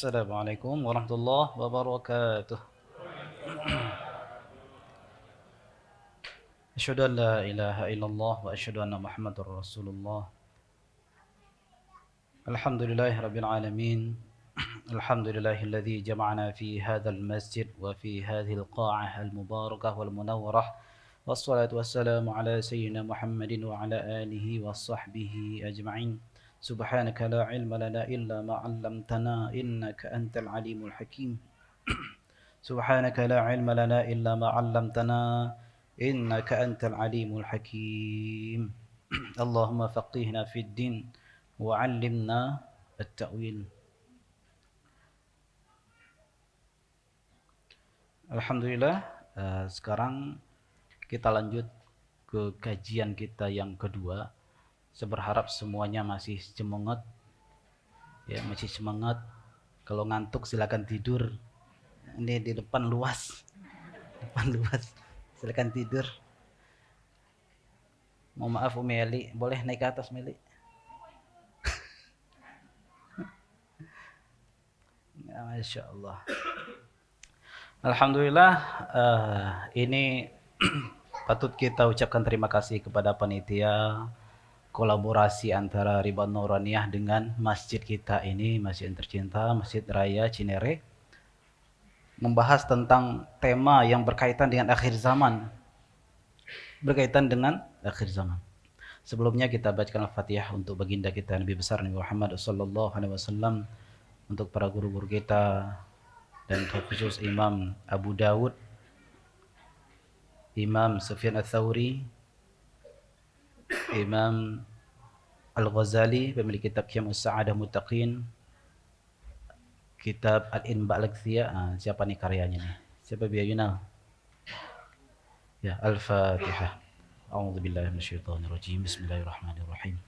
Assalamualaikum warahmatullahi wabarakatuh. Asyhadu an la ilaha illallah wa asyhadu anna Muhammadar Rasulullah. Alhamdulillahi rabbil alamin. Alhamdulillahilladzi jama'ana fi hadzal masjid wa fi hadzal qa'ah al-mubarakah wal munawwarah. Wassalatu wassalamu ala sayyidina Muhammadin wa ala alihi wa sahbihi ajma'in. Subhanaka la ilma lana illa ma 'allamtana innaka antal alimul hakim. سبحانك لا علم لنا إلا ما علمتنا إنك أنت العليم الحكيم اللهم فقهنا في الدين وعلمنا التأويل. Alhamdulillah, sekarang kita lanjut ke kajian kita yang kedua. Saya berharap semuanya masih semangat, ya masih semangat. Kalau ngantuk silakan tidur. Ini di depan luas, silakan tidur. Mau maaf Umi Eli, boleh naik ke atas Meli? Ya, Masya Allah. Alhamdulillah, ini patut kita ucapkan terima kasih kepada panitia kolaborasi antara Riba Nuraniyah dengan masjid kita ini, masjid yang tercinta, Masjid Raya Cinere, membahas tentang tema yang berkaitan dengan akhir zaman. Sebelumnya kita bacakan Al-Fatihah untuk baginda kita Nabi besar Nabi Muhammad sallallahu alaihi wasallam, untuk para guru-guru kita dan khusus Imam Abu Dawud, Imam Sufyan Ats-Tsauri, Imam Al-Ghazali pemilik kitab Qiyamul Sa'adah Muttaqin, kitab Al-Inba' Al-Aqthiyah. Siapa nih karyanya nih? Siapa biayuna? Ya, Al-Fatihah. A'udzu billahi minasyaitonir rajim. Bismillahirrahmanirrahim.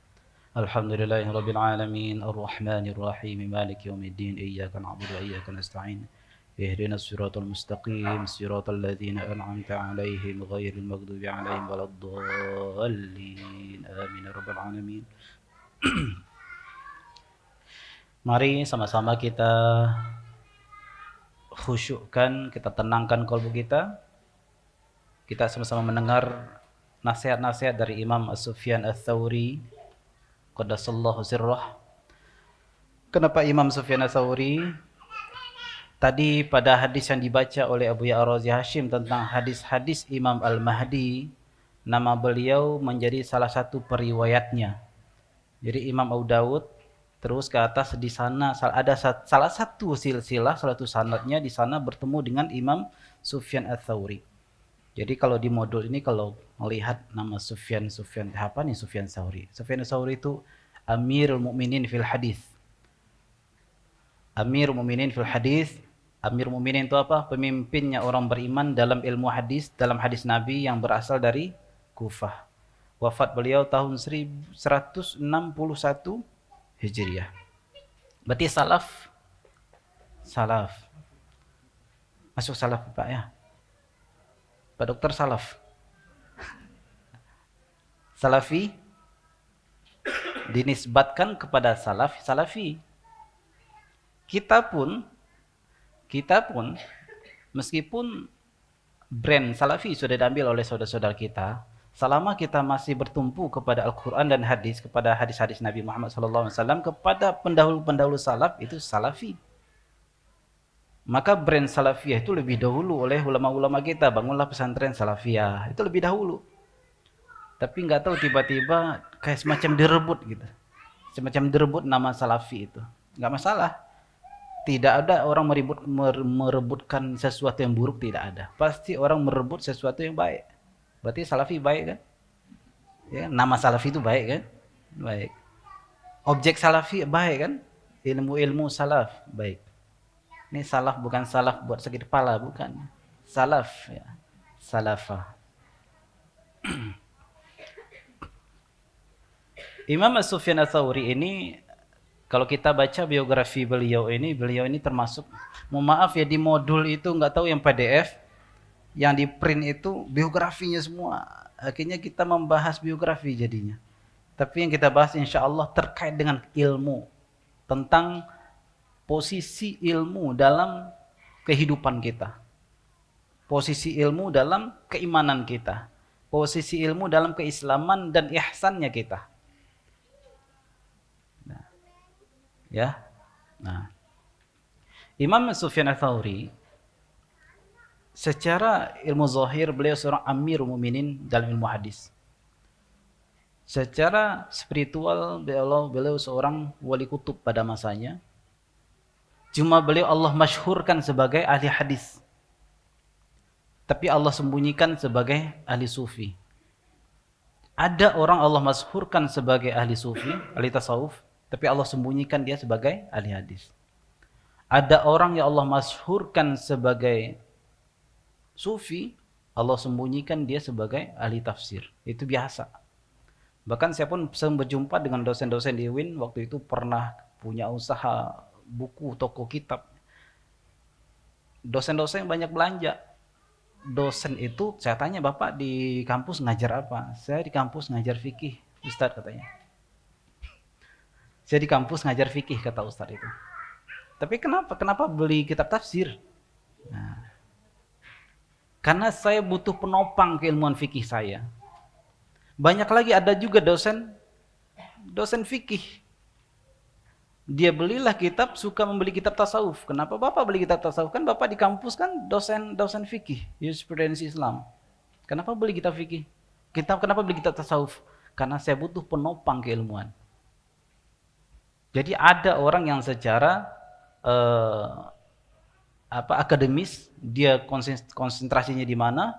Alhamdulillahirabbil alamin, arrahmanir rahim, maliki yaumiddin, iyyaka na'budu wa iyyaka nasta'in. Ihdinas siratal mustaqim, siratal ladzina an'amta 'alaihim ghairil maghdubi 'alaihim waladdallin. Amin ya rabbal alamin. Mari sama-sama kita khusyukkan, kita tenangkan kalbu kita. Kita sama-sama mendengar nasihat-nasihat dari Imam As-Sufyan Ats-Tsauri qaddasallahu sirrah. Kenapa Imam Sufyan Ats-Tsauri? Tadi pada hadis yang dibaca oleh Abu Ya'razi Hashim tentang hadis-hadis Imam Al-Mahdi, nama beliau menjadi salah satu periwayatnya. Jadi Imam Abu Dawud terus ke atas, di sana ada salah satu silsilah, salah satu sanadnya di sana bertemu dengan Imam Sufyan Ats-Tsauri. Jadi kalau di modul ini kalau melihat nama Sufyan apa nih Sufyan Ats-Tsauri? Sufyan Ats-Tsauri itu Amirul Mukminin fil Hadis. Amirul Mukminin fil Hadis. Amir Mukminin itu apa? Pemimpinnya orang beriman dalam ilmu hadis, dalam hadis Nabi yang berasal dari Kufah. Wafat beliau tahun 1161 Hijriah. Berarti salaf. Masuk salaf Pak ya? Pak Dokter salaf. Salafi dinisbatkan kepada salafi. Kita pun meskipun brand salafi sudah diambil oleh saudara-saudara kita, selama kita masih bertumpu kepada Al-Quran dan hadis, kepada hadis-hadis Nabi Muhammad SAW, kepada pendahulu-pendahulu salaf, itu salafi. Maka brand salafiyah itu lebih dahulu oleh ulama-ulama kita, bangunlah pesantren salafiyah, itu lebih dahulu. Tapi nggak tahu tiba-tiba kayak semacam direbut gitu. Semacam direbut nama salafi itu. Nggak masalah. Tidak ada orang merebutkan sesuatu yang buruk, tidak ada. Pasti orang merebut sesuatu yang baik. Berarti salafi baik kan? Ya, nama salafi itu baik kan? Baik. Objek salafi baik kan? Ilmu-ilmu salaf baik. Ini salaf bukan salaf buat sakit kepala, bukan. Salaf ya. Salafah. Imam As-Sufyan Ats-Tsauri ini, kalau kita baca biografi beliau ini termasuk, mohon maaf ya, di modul itu nggak tahu yang PDF, yang di print itu biografinya semua. Akhirnya kita membahas biografi jadinya. Tapi yang kita bahas insya Allah terkait dengan ilmu, tentang posisi ilmu dalam kehidupan kita, posisi ilmu dalam keimanan kita, posisi ilmu dalam keislaman dan ihsannya kita. Nah, ya. Nah, Imam Sufyan Ats-Tsauri secara ilmu zahir beliau seorang Amirul Mukminin dalam ilmu hadis. Secara spiritual beliau seorang wali kutub pada masanya. Cuma beliau Allah masyhurkan sebagai ahli hadis. Tapi Allah sembunyikan sebagai ahli sufi. Ada orang Allah masyhurkan sebagai ahli sufi, ahli tasawuf, tapi Allah sembunyikan dia sebagai ahli hadis. Ada orang yang Allah masyhurkan sebagai sufi, Allah sembunyikan dia sebagai ahli tafsir. Itu biasa. Bahkan saya pun sering berjumpa dengan dosen-dosen di UIN waktu itu pernah punya usaha buku, toko kitab. Dosen-dosen banyak belanja. Dosen itu, saya tanya, Bapak di kampus ngajar apa? Saya di kampus ngajar fikih, Ustadz katanya. Saya di kampus ngajar fikih, kata Ustadz itu. Tapi kenapa beli kitab tafsir? Nah, karena saya butuh penopang keilmuan fikih saya. Banyak lagi ada juga dosen fikih. Dia belilah kitab, suka membeli kitab tasawuf. Kenapa Bapak beli kitab tasawuf? Kan Bapak di kampus kan dosen fikih, jurisprudensi Islam. Kenapa beli kitab fikih? Kenapa beli kitab tasawuf? Karena saya butuh penopang keilmuan. Jadi ada orang yang secara akademis, dia konsentrasinya di mana,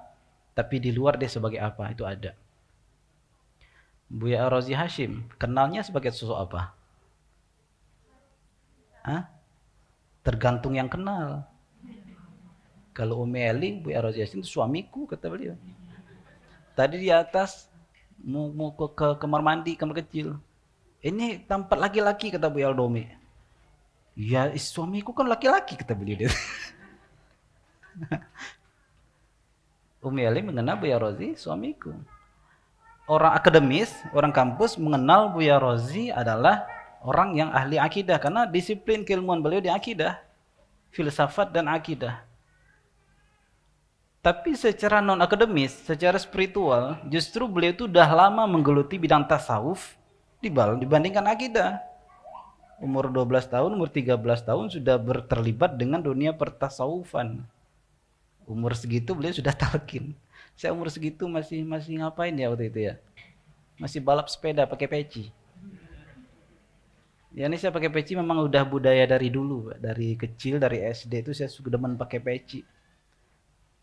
tapi di luar dia sebagai apa, itu ada. Buya Ar-Razi Hashim, kenalnya sebagai sosok apa? Hah? Tergantung yang kenal. Kalau Umi Eling, Buya Ar-Razi Hashim itu suamiku, kata beliau. Tadi di atas mau ke kamar mandi, kamar kecil. Ini tempat laki-laki, kata Buya Al-Domi. Ya, suamiku kan laki-laki, kata beliau. Umi Eling mengenal Buya Ar-Razi suamiku. Orang akademis, orang kampus mengenal Buya Ar-Razi adalah orang yang ahli akidah karena disiplin keilmuan beliau di akidah, filsafat dan akidah. Tapi secara non akademis, secara spiritual, justru beliau itu sudah lama menggeluti bidang tasawuf dibandingkan akidah. Umur 12 tahun, umur 13 tahun sudah terlibat dengan dunia pertasawufan. Umur segitu beliau sudah talqin. Saya umur segitu masih ngapain ya waktu itu ya? Masih balap sepeda pakai peci. Ya ini saya pakai peci memang udah budaya dari dulu, dari kecil, dari SD itu saya sudah demen pakai peci.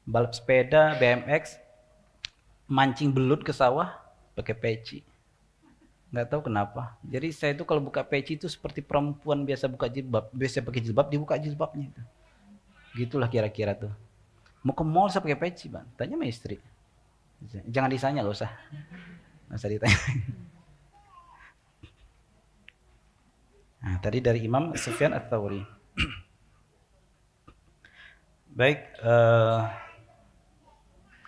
Balap sepeda, BMX, mancing belut ke sawah pakai peci. Nggak tahu kenapa. Jadi saya itu kalau buka peci itu seperti perempuan biasa buka jilbab, biasa pakai jilbab, dibuka jilbabnya itu. Gitulah kira-kira tuh. Mau ke mall saya pakai peci, Bang. Tanya sama istri. Jangan ditanya, nggak usah. Nggak usah ditanya. Nah, tadi dari Imam Sufyan Ats-Tsauri. Baik,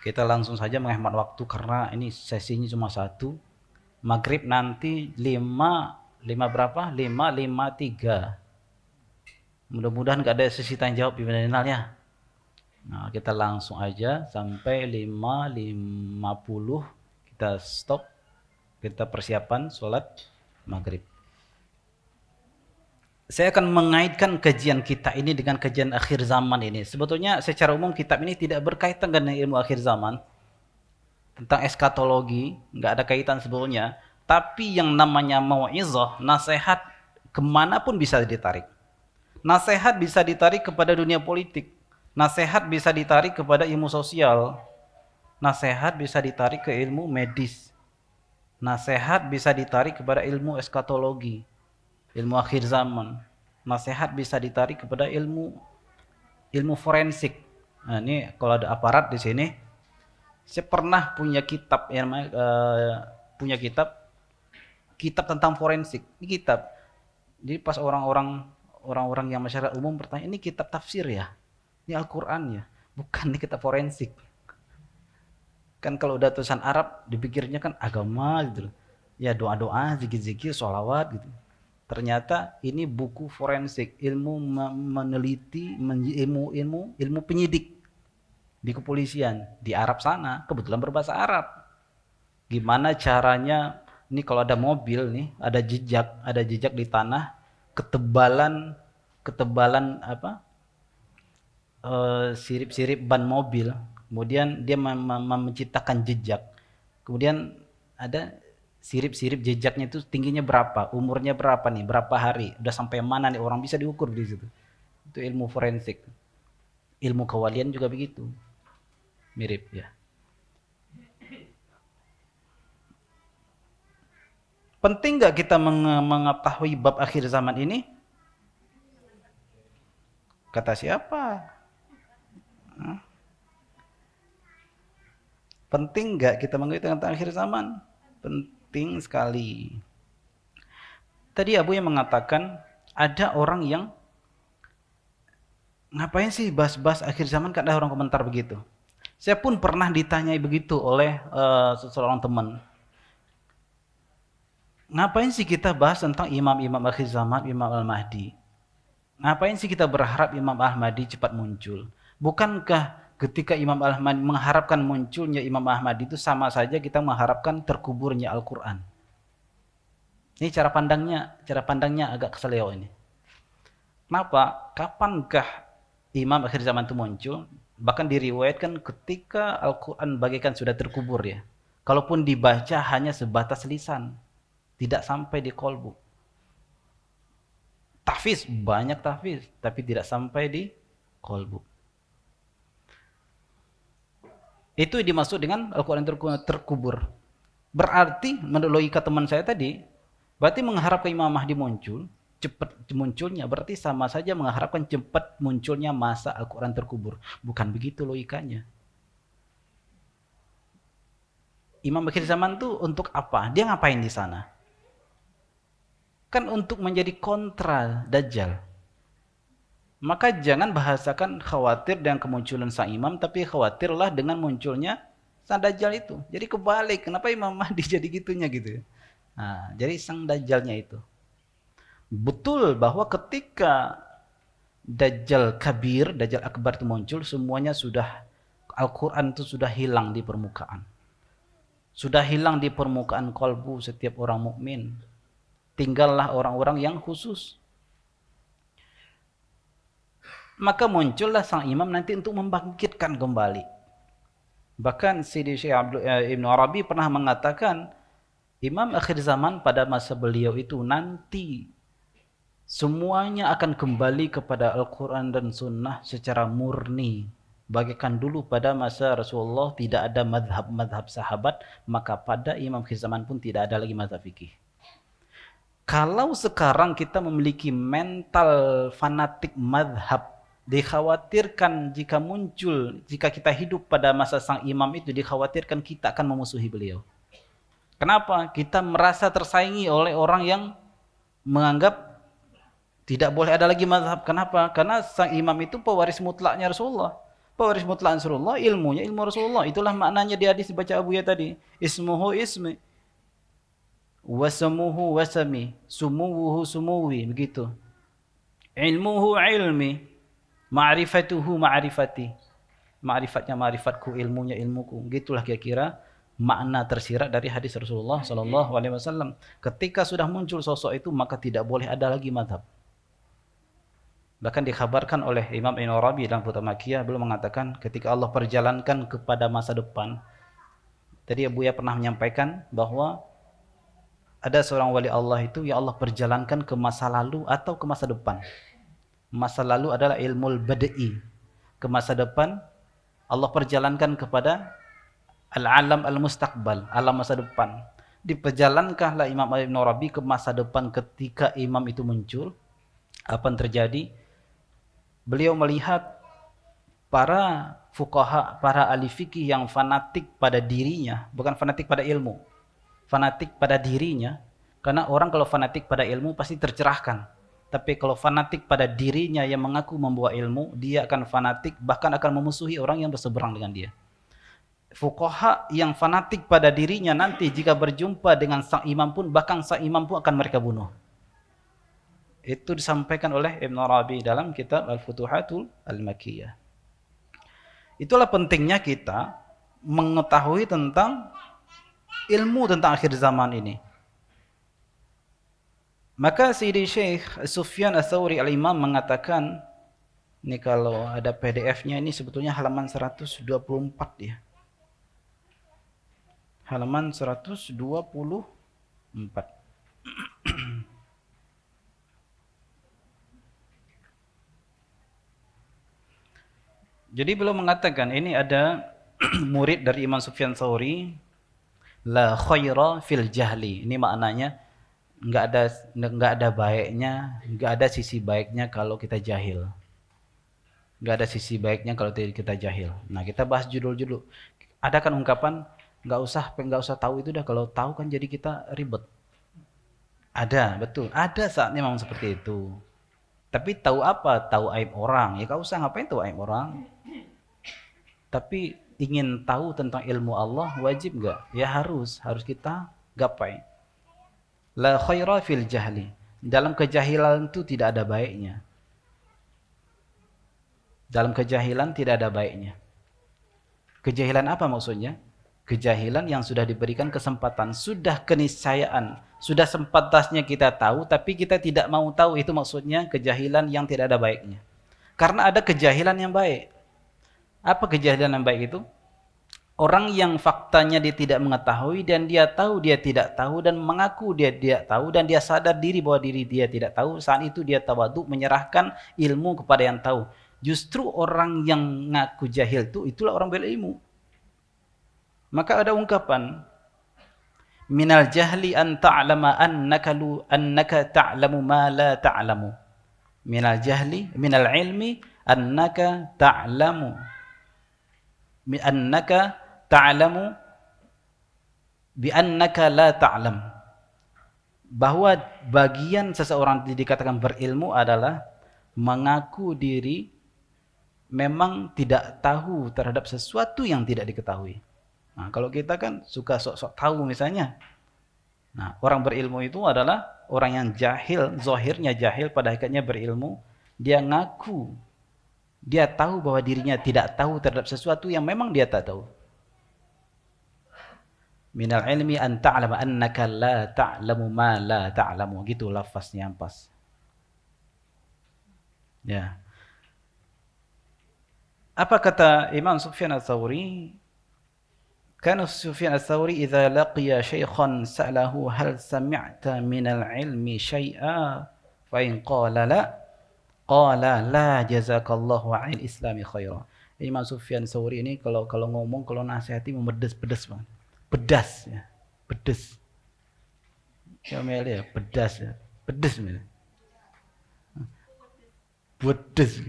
kita langsung saja menghemat waktu karena ini sesinya cuma satu. Maghrib nanti 5:53. Mudah-mudahan nggak ada sesi tanya jawab di final ya. Nah, kita langsung aja sampai 5:50 kita stop. Kita persiapan sholat maghrib. Saya akan mengaitkan kajian kita ini dengan kajian akhir zaman ini. Sebetulnya secara umum kitab ini tidak berkaitan dengan ilmu akhir zaman. Tentang eskatologi, nggak ada kaitan sebetulnya. Tapi yang namanya mau'izah, nasihat, kemanapun bisa ditarik. Nasihat bisa ditarik kepada dunia politik. Nasihat bisa ditarik kepada ilmu sosial. Nasihat bisa ditarik ke ilmu medis. Nasihat bisa ditarik kepada ilmu eskatologi, ilmu akhir zaman. Nasihat bisa ditarik kepada ilmu forensik. Nah, ini kalau ada aparat di sini, saya pernah punya kitab yang punya kitab tentang forensik. Ini kitab. Jadi pas orang-orang yang masyarakat umum bertanya, ini kitab tafsir ya? Ini Al-Quran ya? Bukan, ini kitab forensik. Kan kalau udah tulisan Arab, dipikirnya kan agama gitu loh. Ya doa-doa, zikir-zikir, sholawat gitu. Ternyata ini buku forensik, ilmu meneliti, ilmu penyidik di kepolisian di Arab sana, kebetulan berbahasa Arab. Gimana caranya, ini kalau ada mobil nih, ada jejak di tanah, ketebalan apa? Sirip-sirip ban mobil. Kemudian dia menciptakan jejak. Kemudian ada sirip-sirip jejaknya itu tingginya berapa, umurnya berapa nih, berapa hari, udah sampai mana nih, orang bisa diukur di situ. Itu ilmu forensik. Ilmu kewalian juga begitu. Mirip ya. Penting nggak kita mengetahui bab akhir zaman ini? Kata siapa? Penting nggak kita mengetahui tentang akhir zaman? Penting sekali. Tadi Abu yang mengatakan ada orang yang ngapain sih bahas-bahas akhir zaman, kan ada orang komentar begitu. Saya pun pernah ditanyai begitu oleh seseorang teman. Ngapain sih kita bahas tentang imam-imam akhir zaman, Imam Al-Mahdi? Ngapain sih kita berharap Imam Al-Mahdi cepat muncul? Bukankah ketika Imam Al-Mahdi mengharapkan munculnya Imam Al-Mahdi itu sama saja kita mengharapkan terkuburnya Al-Quran? Ini cara pandangnya agak keseleo ini. Kenapa? Kapankah Imam akhir zaman itu muncul? Bahkan diriwayatkan ketika Al-Quran bagaikan sudah terkubur ya. Kalaupun dibaca hanya sebatas lisan, tidak sampai di kolbu. Tahfiz, banyak tahfiz, tapi tidak sampai di kolbu. Itu dimaksud dengan Al-Quran terkubur. Berarti menurut logika teman saya tadi, berarti mengharapkan Imam Mahdi muncul, cepat munculnya, berarti sama saja mengharapkan cepat munculnya masa Al-Quran terkubur. Bukan begitu logikanya. Imam akhir zaman itu untuk apa? Dia ngapain di sana? Kan untuk menjadi kontra Dajjal. Maka jangan bahasakan khawatir dengan kemunculan sang imam, tapi khawatirlah dengan munculnya sang Dajjal itu. Jadi kebalik, kenapa Imam Mahdi jadi gitunya gitu. Nah, jadi sang Dajjalnya itu. Betul bahwa ketika Dajjal Kabir, Dajjal Akbar itu muncul, semuanya sudah, Al-Quran itu sudah hilang di permukaan. Sudah hilang di permukaan kolbu setiap orang mukmin. Tinggallah orang-orang yang khusus. Maka muncullah sang imam nanti untuk membangkitkan kembali. Bahkan Sidi Syekh Ibn Arabi pernah mengatakan, imam akhir zaman pada masa beliau itu nanti semuanya akan kembali kepada Al-Quran dan Sunnah secara murni. Bagaikan dulu pada masa Rasulullah tidak ada madhab sahabat, maka pada imam akhir zaman pun tidak ada lagi madhab fikih. Kalau sekarang kita memiliki mental fanatik madhab, dikhawatirkan jika muncul, jika kita hidup pada masa sang imam itu, dikhawatirkan kita akan memusuhi beliau. Kenapa? Kita merasa tersaingi oleh orang yang menganggap tidak boleh ada lagi mazhab. Kenapa? Karena sang imam itu pewaris mutlaknya Rasulullah. Pewaris mutlak Rasulullah, ilmunya ilmu Rasulullah. Itulah maknanya di hadis baca Abu ya tadi. Ismuhu ismi, wasamuhu wasami, sumuhu sumuwi, begitu. Ilmuhu ilmi, ma'rifatuhu ma'rifati. Ma'rifatnya ma'rifatku, ilmunya ilmuku. Gitulah kira-kira makna tersirat dari hadis Rasulullah sallallahu alaihi wasallam. Ketika sudah muncul sosok itu, maka tidak boleh ada lagi mazhab. Bahkan dikhabarkan oleh Imam Ibn Arabi dalam Futuhat Makkiyah, beliau mengatakan ketika Allah perjalankan kepada masa depan. Tadi Buya pernah menyampaikan bahwa ada seorang wali Allah itu yang Allah perjalankan ke masa lalu atau ke masa depan. Masa lalu adalah ilmu al-bada'i. Ke masa depan Allah perjalankan kepada al-alam al-mustaqbal, alam masa depan. Diperjalankahlah Imam Ibn Arabi ke masa depan ketika imam itu muncul. Apa yang terjadi? Beliau melihat para fuqaha, para ahli fikih yang fanatik pada dirinya, bukan fanatik pada ilmu. Fanatik pada dirinya, karena orang kalau fanatik pada ilmu pasti tercerahkan. Tapi kalau fanatik pada dirinya yang mengaku membawa ilmu, dia akan fanatik, bahkan akan memusuhi orang yang berseberang dengan dia. Fuqaha yang fanatik pada dirinya nanti jika berjumpa dengan sang imam pun, bahkan sang imam pun akan mereka bunuh. Itu disampaikan oleh Ibn Arabi dalam kitab Al-Futuhatul Al-Makkiyah. Itulah pentingnya kita mengetahui tentang ilmu tentang akhir zaman ini. Maka Sayyidi Syekh Sufyan Ats-Tsauri Al-Imam mengatakan, ini kalau ada PDF-nya ini sebetulnya halaman 124 ya. Halaman 124. Jadi beliau mengatakan ini ada murid dari Imam Sufyan Tsauri, la khaira fil jahli. Ini maknanya enggak ada baiknya, enggak ada sisi baiknya kalau kita jahil. Enggak ada sisi baiknya kalau kita jahil. Nah, kita bahas judul-judul. Ada kan ungkapan enggak usah tahu itu dah, kalau tahu kan jadi kita ribet. Ada, betul. Ada saatnya memang seperti itu. Tapi tahu apa? Tahu aib orang. Ya enggak usah, ngapain tahu aib orang? Tapi ingin tahu tentang ilmu Allah wajib enggak? Ya harus kita gapai. La khaira fil jahli. Dalam kejahilan itu tidak ada baiknya. Dalam kejahilan tidak ada baiknya. Kejahilan apa maksudnya? Kejahilan yang sudah diberikan kesempatan, sudah keniscayaan, sudah sempatasnya kita tahu, tapi kita tidak mau tahu. Itu maksudnya kejahilan yang tidak ada baiknya. Karena ada kejahilan yang baik. Apa kejahilan yang baik itu? Orang yang faktanya dia tidak mengetahui dan dia tahu dia tidak tahu dan mengaku dia tidak tahu dan dia sadar diri bahwa diri dia tidak tahu, saat itu dia tawadhu menyerahkan ilmu kepada yang tahu. Justru orang yang ngaku jahil itulah orang berilmu. Maka ada ungkapan, minal jahli an ta'lama annaka ta'lamu ma la ta'lamu. Minal jahli, minal ilmi annaka ta'lamu annaka ta'lamu bi annaka la ta'lam. Bahwa bagian seseorang dikatakan berilmu adalah mengaku diri memang tidak tahu terhadap sesuatu yang tidak diketahui. Nah, kalau kita kan suka sok-sok tahu misalnya. Nah, orang berilmu itu adalah orang yang jahil, zahirnya jahil, pada hakikatnya berilmu. Dia ngaku dia tahu bahwa dirinya tidak tahu terhadap sesuatu yang memang dia tak tahu. Minal ilmi an ta'lama annaka la ta'lamu ma la ta'lamu. Gitu lafaznya yang pas. Ya. Apa kata Imam Sufyan Ats-Tsauri? Kana Sufyan Ats-Tsauri idza laqiya shaykhan sa'alahu hal sami'ta minal ilmi syai'a fa in qala la qala la jazakallahu 'anil islami khaira. Imam Sufyan Tsauri ini kalau ngomong, kalau nasihati pedas banget. Pedas ya. Pedas. Ya ya, pedas ya. Pedas ya. Pedas.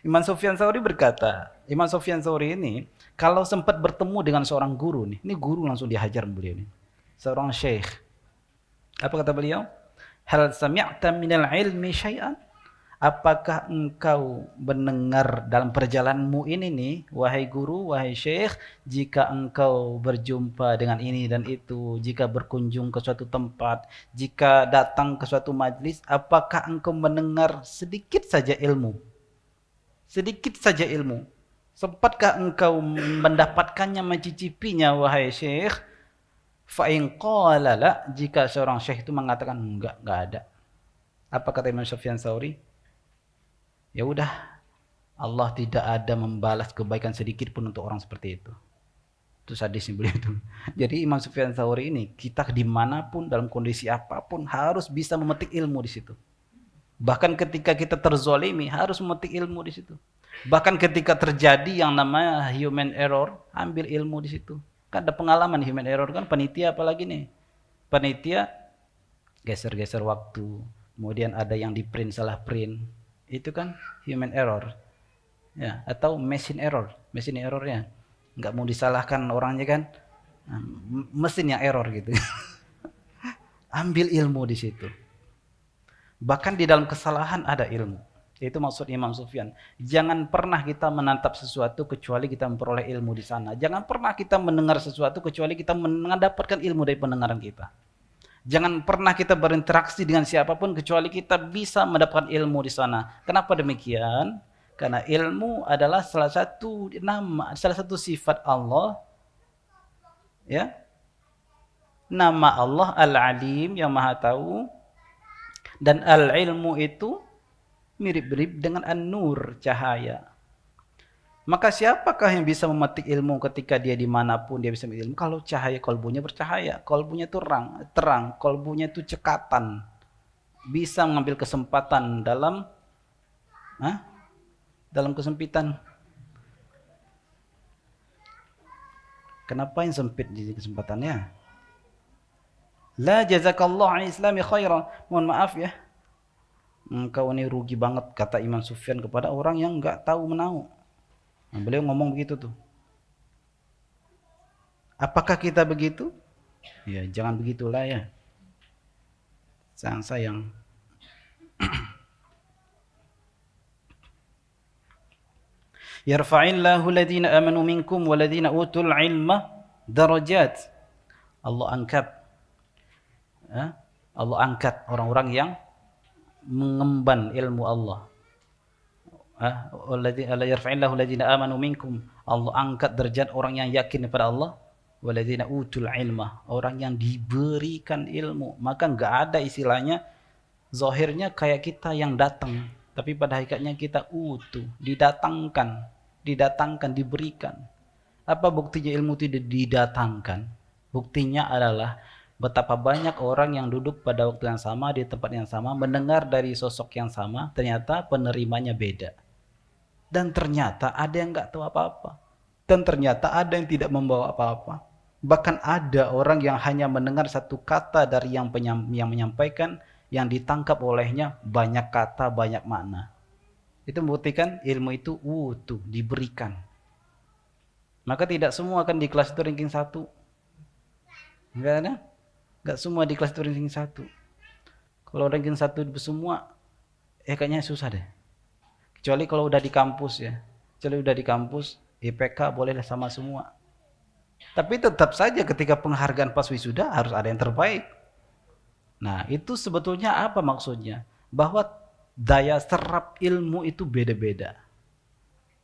Imam Sufyan Tsauri berkata, Imam Sufyan Tsauri ini kalau sempat bertemu dengan seorang guru nih, ini guru langsung dihajar beliau nih. Seorang syekh. Apa kata beliau? Hal sami'ta minal ilmi syai'an? Apakah engkau mendengar dalam perjalananmu ini nih, wahai guru, wahai syekh, jika engkau berjumpa dengan ini dan itu, jika berkunjung ke suatu tempat, jika datang ke suatu majlis, apakah engkau mendengar sedikit saja ilmu? Sedikit saja ilmu. Sempatkah engkau mendapatkannya, mencicipinya, wahai syekh? Fa in qala la, jika seorang syekh itu mengatakan enggak ada. Apa kata Imam Sufyan Tsauri? Ya udah, Allah tidak ada membalas kebaikan sedikit pun untuk orang seperti itu. Itu sadisnya beliau itu. Jadi Imam Sufyan Tsauri ini, kita dimanapun, dalam kondisi apapun, harus bisa memetik ilmu di situ. Bahkan ketika kita terzolimi, harus memetik ilmu di situ. Bahkan ketika terjadi yang namanya human error, ambil ilmu di situ. Kan ada pengalaman human error kan, panitia apalagi nih. Panitia geser-geser waktu, kemudian ada yang di print salah print. Itu kan human error. Ya, atau machine error. Machine errornya nggak mau disalahkan orangnya kan. Mesin yang error gitu. Ambil ilmu di situ. Bahkan di dalam kesalahan ada ilmu. Itu maksud Imam Sufyan. Jangan pernah kita menatap sesuatu kecuali kita memperoleh ilmu di sana. Jangan pernah kita mendengar sesuatu kecuali kita mendapatkan ilmu dari pendengaran kita. Jangan pernah kita berinteraksi dengan siapapun kecuali kita bisa mendapatkan ilmu di sana. Kenapa demikian? Karena ilmu adalah salah satu nama, salah satu sifat Allah, ya. Nama Allah Al-Alim yang Maha Tahu, dan al-ilmu itu mirip-mirip dengan an-nur, cahaya. Maka siapakah yang bisa memetik ilmu ketika dia dimanapun dia bisa memetik ilmu? Kalau cahaya kolbunya bercahaya, kolbunya terang, kolbunya itu cekatan, bisa mengambil kesempatan dalam dalam kesempitan. Kenapa yang sempit di kesempatannya? La jazakallahu an islami khairan. Mohon maaf ya, engkau ini rugi banget, kata Imam Sufyan kepada orang yang enggak tahu menahu. Nah, beliau ngomong begitu tuh. Apakah kita begitu? Ya, jangan begitulah ya. Sangat sayang. Yarfa'illahu alladhina amanu minkum walladhina utul ilma darajat. Allah angkat orang-orang yang mengemban ilmu Allah. Yarfa'illahu alladhina amanu minkum. Allah angkat derajat orang yang yakin kepada Allah. Waladzina utul ilma, orang yang diberikan ilmu. Maka enggak ada istilahnya zahirnya kayak kita yang datang, tapi pada hakikatnya kita utuh, didatangkan, diberikan. Apa buktinya ilmu itu didatangkan? Buktinya adalah betapa banyak orang yang duduk pada waktu yang sama, di tempat yang sama, mendengar dari sosok yang sama, ternyata penerimanya beda. Dan ternyata ada yang enggak tahu apa-apa. Dan ternyata ada yang tidak membawa apa-apa. Bahkan ada orang yang hanya mendengar satu kata dari yang menyampaikan, yang ditangkap olehnya banyak kata, banyak makna. Itu membuktikan ilmu itu utuh, diberikan. Maka tidak semua akan di kelas itu ranking 1. Enggak ada? Enggak semua di kelas itu ranking 1. Kalau ranking 1 semua, kayaknya susah deh. Kecuali kalau udah di kampus ya. Kecuali udah di kampus, IPK bolehlah sama semua. Tapi tetap saja ketika penghargaan pas wisuda harus ada yang terbaik. Nah, itu sebetulnya apa maksudnya? Bahwa daya serap ilmu itu beda-beda.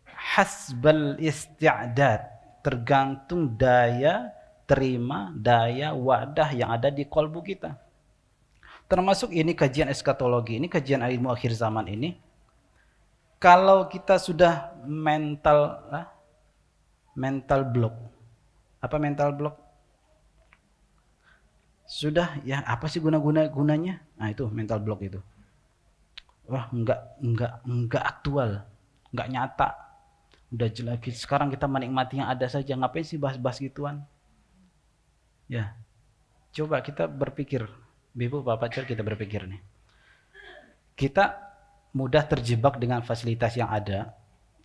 Hasbal isti'dad, tergantung daya terima, daya wadah yang ada di kolbu kita. Termasuk ini kajian eskatologi, ini kajian ilmu akhir zaman ini. Kalau kita sudah mental block. Apa mental block? Sudah ya, apa sih gunanya? Nah, itu mental block itu. Wah, enggak aktual, enggak nyata. Udah jelas sekarang kita menikmati yang ada saja, ngapain sih bahas-bahas gituan? Ya. Coba kita berpikir, Ibu, Bapak, kita berpikir nih. Kita mudah terjebak dengan fasilitas yang ada.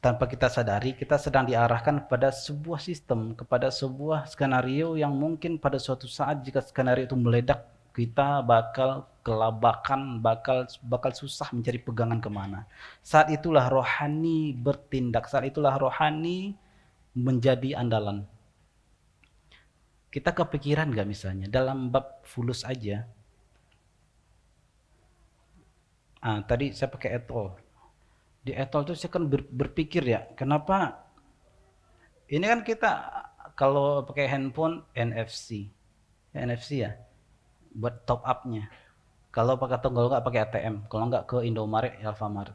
Tanpa kita sadari, kita sedang diarahkan kepada sebuah sistem, kepada sebuah skenario yang mungkin pada suatu saat jika skenario itu meledak, kita bakal kelabakan, bakal susah mencari pegangan kemana. Saat itulah rohani bertindak, saat itulah rohani menjadi andalan. Kita kepikiran nggak misalnya, dalam bab fulus aja, tadi saya pakai etol. Di etol itu saya kan berpikir ya, kenapa ini kan kita kalau pakai handphone NFC ya, buat top up-nya. Kalau nggak pakai ATM, kalau nggak ke Indomaret, Alfamart.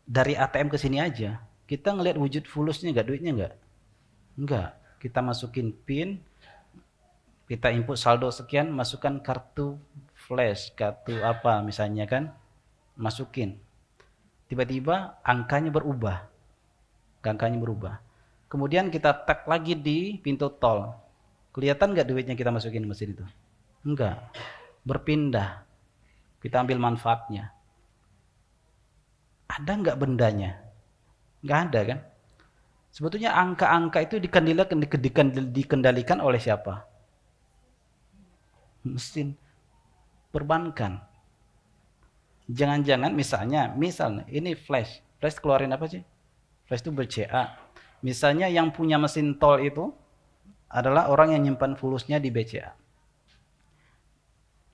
Dari ATM ke sini aja, kita ngelihat wujud fulusnya nggak, duitnya nggak? Nggak. Kita masukin PIN, kita input saldo sekian, masukkan kartu flash, kartu apa misalnya kan, masukin. Tiba-tiba angkanya berubah. Kemudian kita tag lagi di pintu tol. Kelihatan nggak duitnya kita masukin di mesin itu? Enggak. Berpindah. Kita ambil manfaatnya. Ada nggak bendanya? Nggak ada kan? Sebetulnya angka-angka itu dikendalikan oleh siapa? Mesin perbankan. Jangan-jangan misalnya ini flash keluarin apa sih? Flash itu BCA. Misalnya yang punya mesin tol itu adalah orang yang nyimpan fulusnya di BCA.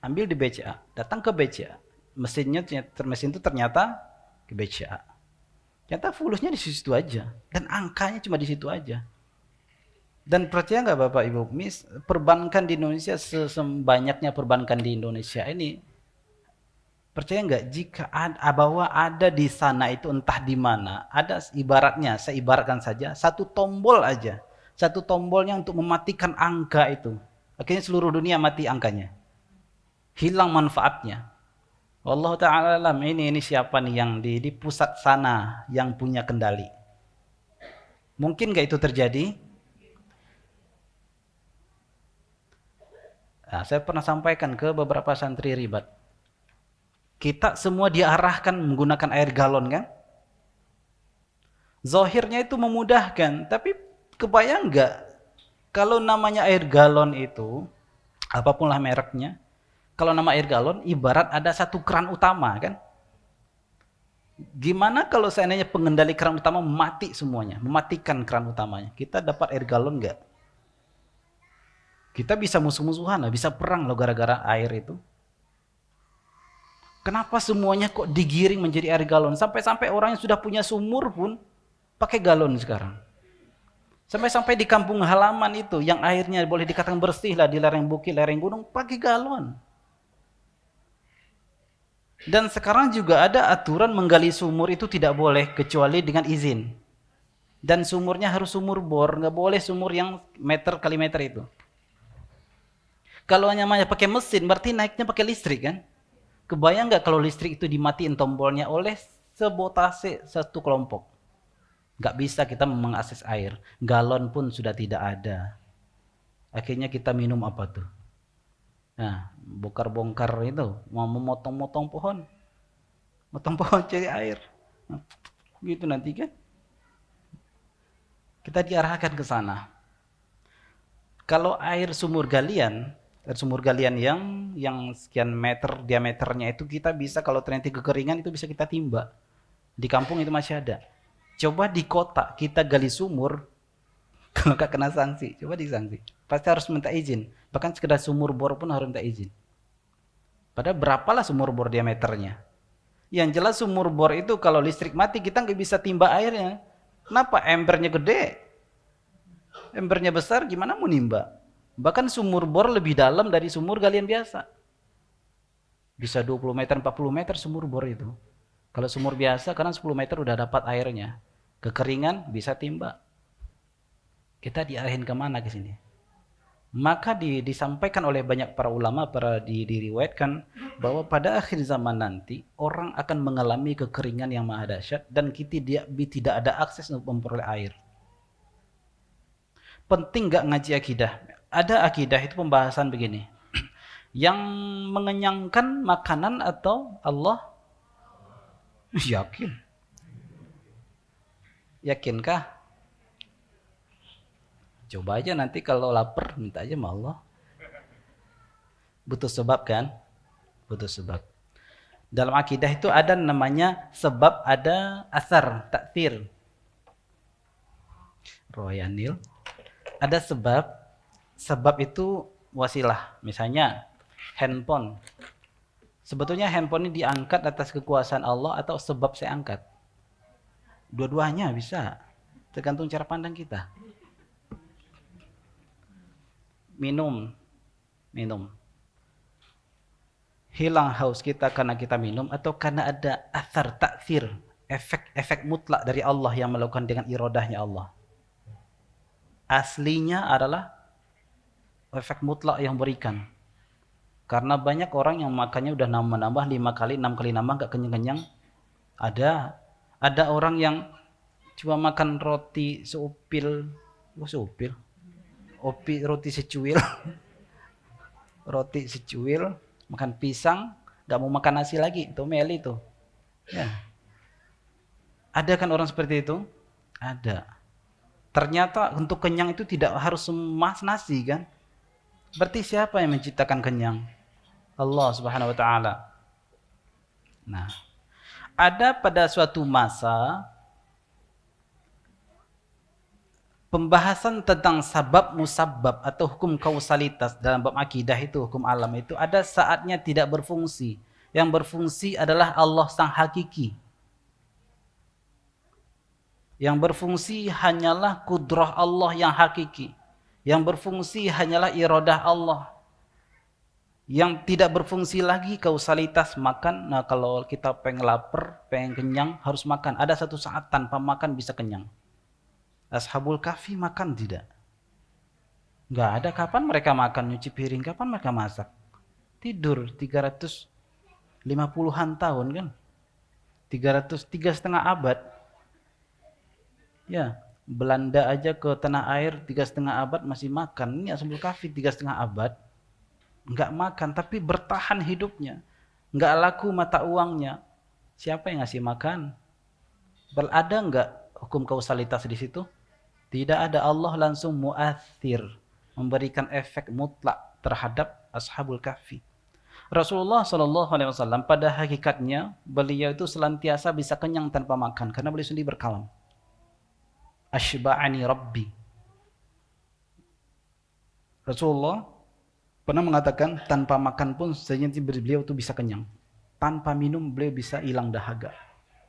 Ambil di BCA, datang ke BCA. Mesin itu ternyata ke BCA. Ternyata fulusnya di situ aja. Dan angkanya cuma di situ aja. Dan percaya nggak Bapak Ibu, perbankan di Indonesia sebanyaknya perbankan di Indonesia ini, percaya nggak jika bahwa ada di sana itu entah di mana, ada ibaratnya, saya ibaratkan saja, satu tombol aja. Satu tombolnya untuk mematikan angka itu. Akhirnya seluruh dunia mati angkanya. Hilang manfaatnya. Allah Ta'ala alam, ini siapa nih yang di pusat sana yang punya kendali. Mungkin nggak itu terjadi? Nah, saya pernah sampaikan ke beberapa santri ribat. Kita semua diarahkan menggunakan air galon kan? Zahirnya itu memudahkan, tapi kebayang nggak kalau namanya air galon itu, apapun lah mereknya, kalau nama air galon ibarat ada satu keran utama kan? Gimana kalau seandainya pengendali keran utama mati semuanya, mematikan keran utamanya? Kita dapat air galon nggak? Kita bisa musuh-musuhan lah, bisa perang loh gara-gara air itu. Kenapa semuanya kok digiring menjadi air galon? Sampai-sampai orang yang sudah punya sumur pun pakai galon sekarang. Sampai-sampai di kampung halaman itu yang airnya boleh dikatakan bersih lah di lereng bukit, lereng gunung, pakai galon. Dan sekarang juga ada aturan menggali sumur itu tidak boleh kecuali dengan izin. Dan sumurnya harus sumur bor, nggak boleh sumur yang meter kali meter itu. Kalau namanya pakai mesin, berarti naiknya pakai listrik kan? Kebayang nggak kalau listrik itu dimatiin tombolnya oleh sebotase satu kelompok? Nggak bisa kita mengakses air. Galon pun sudah tidak ada. Akhirnya kita minum apa tuh? Nah, bongkar-bongkar itu, mau memotong-motong pohon. Motong pohon cari air. Gitu nanti kan? Kita diarahkan ke sana. Kalau air sumur galian yang sekian meter diameternya itu kita bisa kalau ternyata kekeringan itu bisa kita timba. Di kampung itu masih ada. Coba di kota kita gali sumur, kalau nggak kena sanksi, coba disanksi. Pasti harus minta izin. Bahkan sekedar sumur bor pun harus minta izin. Padahal berapalah sumur bor diameternya? Yang jelas sumur bor itu kalau listrik mati kita nggak bisa timba airnya. Kenapa? Embernya gede. Embernya besar gimana mau nimba? Bahkan sumur bor lebih dalam dari sumur galian biasa. Bisa 20 meter, 40 meter sumur bor itu. Kalau sumur biasa karena 10 meter udah dapat airnya. Kekeringan bisa timba. Kita diarahin kemana ke sini? Maka disampaikan oleh banyak para ulama, diriwayatkan bahwa pada akhir zaman nanti orang akan mengalami kekeringan yang maha dahsyat dan kita tidak ada akses untuk memperoleh air. Penting nggak ngaji akidah? Ada akidah itu pembahasan begini. Yang mengenyangkan makanan atau Allah? Yakin. Yakinkah? Coba aja nanti kalau lapar minta aja sama Allah. Butuh sebab kan? Butuh sebab. Dalam akidah itu ada namanya sebab, ada asar, takdir. Royanil. Ada sebab itu wasilah. Misalnya handphone. Sebetulnya handphone ini diangkat atas kekuasaan Allah atau sebab saya angkat. Dua-duanya bisa. Tergantung cara pandang kita. Minum. Hilang haus kita karena kita minum atau karena ada athar, takfir, efek mutlak dari Allah yang melakukan dengan iradahnya Allah. Aslinya adalah efek mutlak yang berikan. Karena banyak orang yang makannya udah nambah 5 kali, 6 kali nambah gak kenyang-kenyang. Ada orang yang cuma makan roti seupil, roti secuil. Roti secuil, makan pisang, gak mau makan nasi lagi, itu meli tuh. Ya. Ada kan orang seperti itu? Ada. Ternyata untuk kenyang itu tidak harus emas nasi kan? Berarti siapa yang menciptakan kenyang? Allah Subhanahu wa taala. Nah, ada pada suatu masa pembahasan tentang sabab musabab atau hukum kausalitas dalam bab akidah itu, hukum alam itu ada saatnya tidak berfungsi. Yang berfungsi adalah Allah sang hakiki. Yang berfungsi hanyalah kudrah Allah yang hakiki. Yang berfungsi hanyalah iradah Allah. Yang tidak berfungsi lagi kausalitas makan. Nah, kalau kita pengen lapar, pengen kenyang, harus makan. Ada satu saat tanpa makan bisa kenyang. Ashabul Kahfi makan tidak? Nggak ada. Kapan mereka makan? Nyuci piring. Kapan mereka masak? Tidur 350-an tahun kan? 3,5 abad. Ya, Belanda aja ke tanah air 3,5 abad masih makan. Ini Ashabul Kahfi 3,5 abad. Nggak makan, tapi bertahan hidupnya. Nggak laku mata uangnya. Siapa yang ngasih makan? Ada nggak hukum kausalitas di situ? Tidak ada. Allah langsung mu'athir, memberikan efek mutlak terhadap Ashabul Kahfi. Rasulullah SAW pada hakikatnya beliau itu selantiasa bisa kenyang tanpa makan karena beliau sendiri berkalam. Ashba'ani Rabbi. Rasulullah pernah mengatakan tanpa makan pun saja beliau itu bisa kenyang. Tanpa minum beliau bisa hilang dahaga.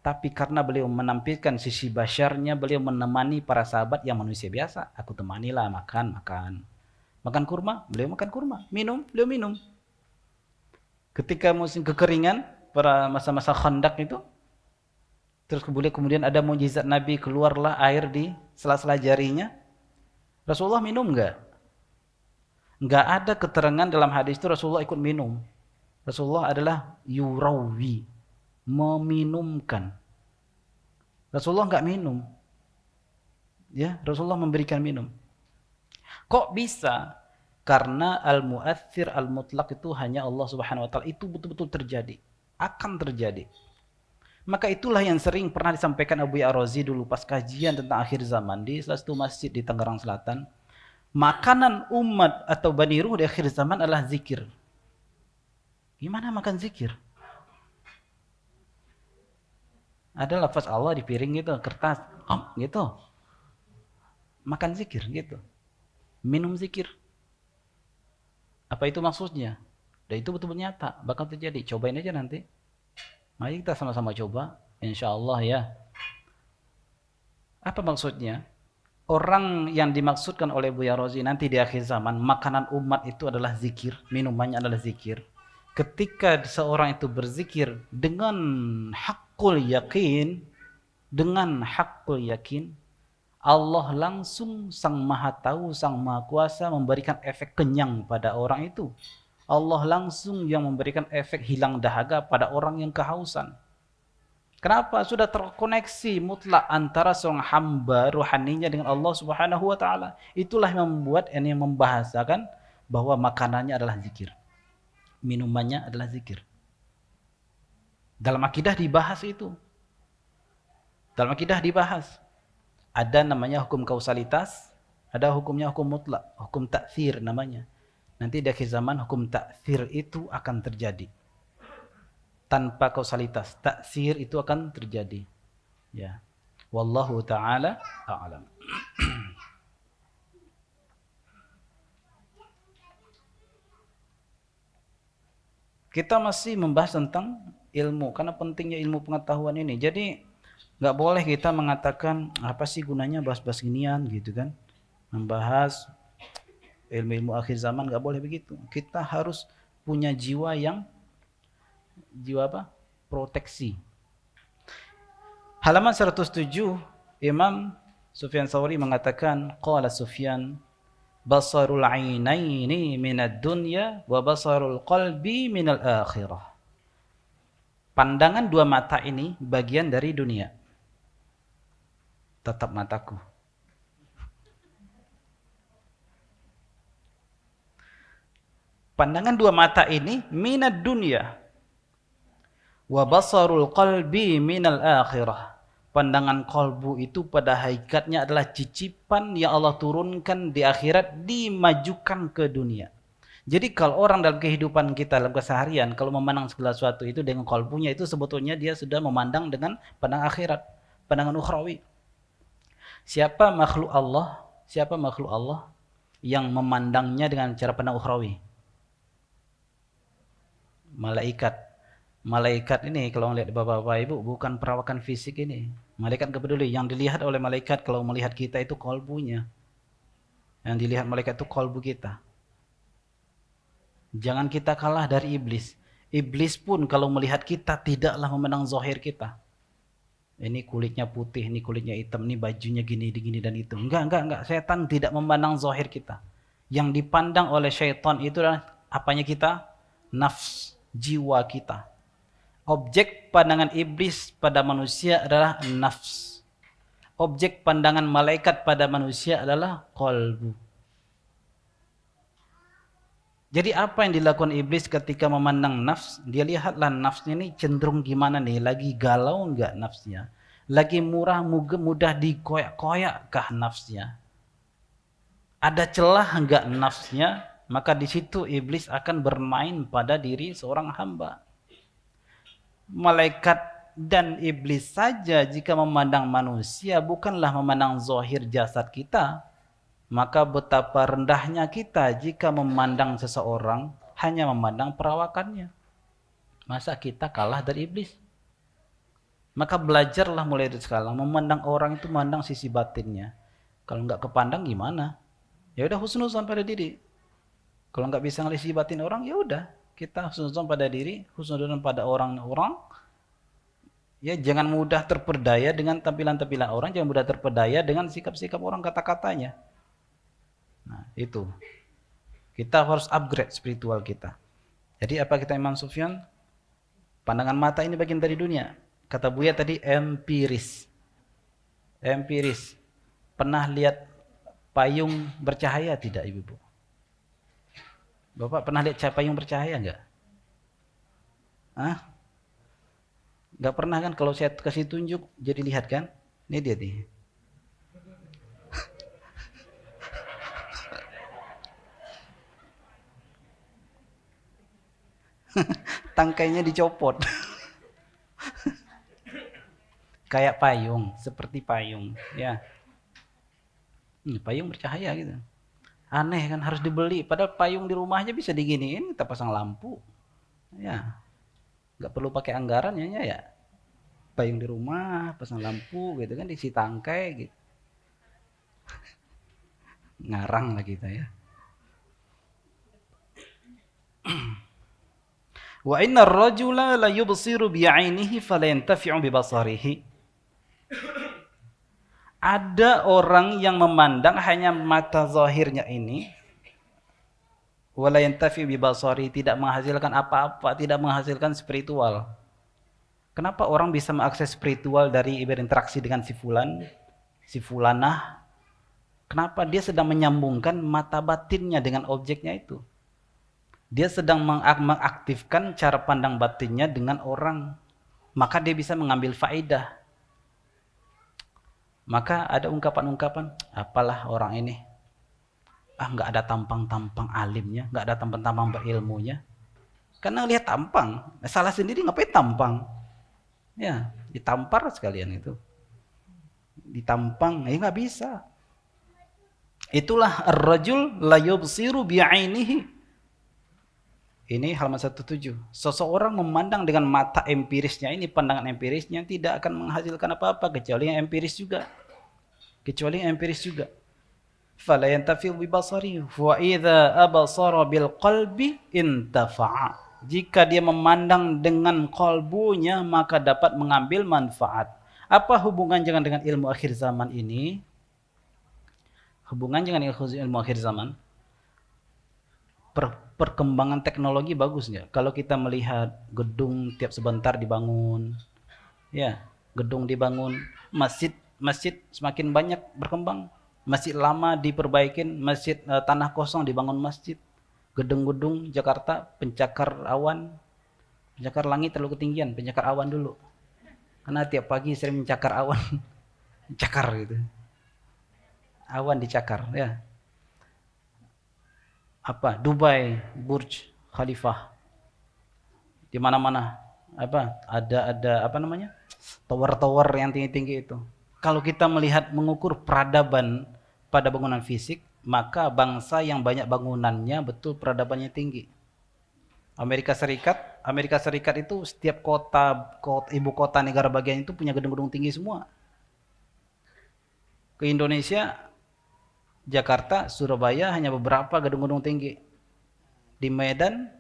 Tapi karena beliau menampilkan sisi basyarnya, beliau menemani para sahabat yang manusia biasa. Aku temanilah makan. Makan kurma, beliau makan kurma. Minum, beliau minum. Ketika musim kekeringan, pada masa-masa Khandaq itu, terus kemudian ada mukjizat Nabi, keluarlah air di sela-sela jarinya. Rasulullah minum enggak? Enggak ada keterangan dalam hadis itu Rasulullah ikut minum. Rasulullah adalah yurawi, meminumkan. Rasulullah enggak minum. Ya, Rasulullah memberikan minum. Kok bisa? Karena al-mu'athir al-mutlaq itu hanya Allah Subhanahu wa taala. Itu betul-betul terjadi. Akan terjadi. Maka itulah yang sering pernah disampaikan Abu Ya'razi dulu pas kajian tentang akhir zaman di salah satu masjid di Tangerang Selatan. Makanan umat atau Bani Ruh di akhir zaman adalah zikir. Gimana makan zikir? Ada lafaz Allah di piring gitu, kertas, gitu. Makan zikir gitu. Minum zikir. Apa itu maksudnya? Dan itu betul-betul nyata, bakal terjadi. Cobain aja nanti. Mari kita sama-sama coba, insyaallah ya. Apa maksudnya? Orang yang dimaksudkan oleh Buya Razi nanti di akhir zaman, makanan umat itu adalah zikir, minumannya adalah zikir. Ketika seorang itu berzikir dengan haqqul yakin, Allah langsung sang maha tahu, sang maha kuasa memberikan efek kenyang pada orang itu. Allah langsung yang memberikan efek hilang dahaga pada orang yang kehausan. Kenapa? Sudah terkoneksi mutlak antara seorang hamba rohaninya dengan Allah Subhanahu wa taala. Itulah yang membuat ini membahasakan bahwa makanannya adalah zikir. Minumannya adalah zikir. Dalam akidah dibahas itu. Dalam akidah dibahas. Ada namanya hukum kausalitas, ada hukumnya hukum mutlak, hukum ta'thir namanya. Nanti di akhir zaman hukum ta'thir itu akan terjadi. Tanpa kausalitas, ta'thir itu akan terjadi. Ya. Wallahu taala a'lam. Kita masih membahas tentang ilmu, karena pentingnya ilmu pengetahuan ini. Jadi nggak boleh kita mengatakan apa sih gunanya bahas-bahas ginian gitu kan. Membahas ilmu-ilmu akhir zaman, nggak boleh begitu. Kita harus punya jiwa yang proteksi. Halaman 107 Imam Sufyan Tsauri mengatakan qala Sufyan basarul ainaini minad dunya wa basarul qalbi minal akhirah. Pandangan dua mata ini bagian dari dunia. Tatap mataku. Pandangan dua mata ini minad dunya wa basarul qalbi minal akhirah. Pandangan kolbu itu pada hakikatnya adalah cicipan yang Allah turunkan di akhirat dimajukan ke dunia. Jadi kalau orang dalam kehidupan kita dalam keseharian kalau memandang segala sesuatu itu dengan kolbunya itu sebetulnya dia sudah memandang dengan pandangan akhirat, pandangan ukhrawi. Siapa makhluk Allah Siapa makhluk Allah yang memandangnya dengan cara pandang ukhrawi? Malaikat. Malaikat ini kalau melihat bapak-bapak ibu bukan perawakan fisik ini. Malaikat gak peduli. Yang dilihat oleh malaikat kalau melihat kita itu kolbunya. Yang dilihat malaikat itu kolbu kita. Jangan kita kalah dari iblis. Iblis pun kalau melihat kita tidaklah memandang zahir kita. Ini kulitnya putih, ini kulitnya hitam, ini bajunya gini, dan itu. Enggak. Setan tidak memandang zahir kita. Yang dipandang oleh syaitan itu adalah apanya kita? Nafs, jiwa kita. Objek pandangan iblis pada manusia adalah nafs. Objek pandangan malaikat pada manusia adalah qalbu. Jadi apa yang dilakukan iblis ketika memandang nafs? Dia lihatlah nafsnya ini cenderung gimana nih? Lagi galau enggak nafsnya? Lagi mudah dikoyak-koyakkah nafsnya? Ada celah enggak nafsnya? Maka di situ iblis akan bermain pada diri seorang hamba. Malaikat dan iblis saja jika memandang manusia bukanlah memandang zahir jasad kita. Maka betapa rendahnya kita jika memandang seseorang hanya memandang perawakannya. Masa kita kalah dari iblis? Maka belajarlah mulai dari sekarang memandang orang itu memandang sisi batinnya. Kalau nggak kepandang gimana? Ya udah husnuzon pada diri. Kalau nggak bisa ngelihat sisi batin orang, ya udah kita husnuzon pada diri, husnuzon pada orang-orang. Ya jangan mudah terperdaya dengan tampilan-tampilan orang, jangan mudah terperdaya dengan sikap-sikap orang, kata-katanya. Nah, itu. Kita harus upgrade spiritual kita. Jadi apa kita Imam Sufyan? Pandangan mata ini bagian dari dunia. Kata Buya tadi empiris. Empiris. Pernah lihat payung bercahaya tidak Ibu? Bapak pernah lihat payung bercahaya enggak? Hah? Enggak pernah kan? Kalau saya kasih tunjuk jadi lihat kan? Ini dia nih. Tangkainya dicopot. Kayak payung, seperti payung, ya. Payung bercahaya gitu. Aneh kan, harus dibeli. Padahal payung di rumahnya bisa diginiin, kita pasang lampu. Ya. Nggak perlu pakai anggaran ya. Payung di rumah, pasang lampu gitu kan, diisi tangkai gitu. Ngarang lah kita ya. Wa innar rajula la yubsiru bi'ainihi fala yantafi'u bi basarihi. Ada orang yang memandang hanya mata zahirnya ini, wala yantafi'u bi basarihi, tidak menghasilkan apa-apa, tidak menghasilkan spiritual. Kenapa orang bisa mengakses spiritual dari berinteraksi dengan si fulan, si fulanah? Kenapa dia sedang menyambungkan mata batinnya dengan objeknya itu? Dia sedang mengaktifkan cara pandang batinnya dengan orang. Maka dia bisa mengambil faedah. Maka ada ungkapan-ungkapan, apalah orang ini. Nggak ada tampang-tampang alimnya, nggak ada tampang-tampang berilmunya. Karena lihat tampang, salah sendiri ngapain tampang? Ya, ditampar sekalian itu. Ditampang, nggak bisa. Itulah ar-rajul la yubsiru bi'ainihi. Ini halaman 17. Seseorang memandang dengan mata empirisnya ini, pandangan empirisnya tidak akan menghasilkan apa-apa kecuali yang empiris juga. Fala yantafi'u bi basari wa idza absara bil qalbi intafa'a. Jika dia memandang dengan kalbunya maka dapat mengambil manfaat. Apa hubungan dengan ilmu akhir zaman ini? Hubungan dengan ilmu akhir zaman? Perkembangan teknologi bagus nggak? Kalau kita melihat gedung tiap sebentar dibangun, ya, gedung dibangun, masjid semakin banyak berkembang, masjid lama diperbaikin, masjid tanah kosong dibangun masjid, gedung-gedung Jakarta pencakar awan, pencakar langit terlalu ketinggian, pencakar awan dulu, karena tiap pagi sering mencakar awan, cakar gitu, awan dicakar, ya. Apa Dubai, Burj Khalifah, di mana-mana ada apa namanya, tower-tower yang tinggi-tinggi itu. Kalau kita mengukur peradaban pada bangunan fisik, maka bangsa yang banyak bangunannya betul peradabannya tinggi. Amerika Serikat itu setiap ibu kota negara bagian itu punya gedung-gedung tinggi semua. Ke Indonesia, Jakarta, Surabaya hanya beberapa gedung-gedung tinggi. Di Medan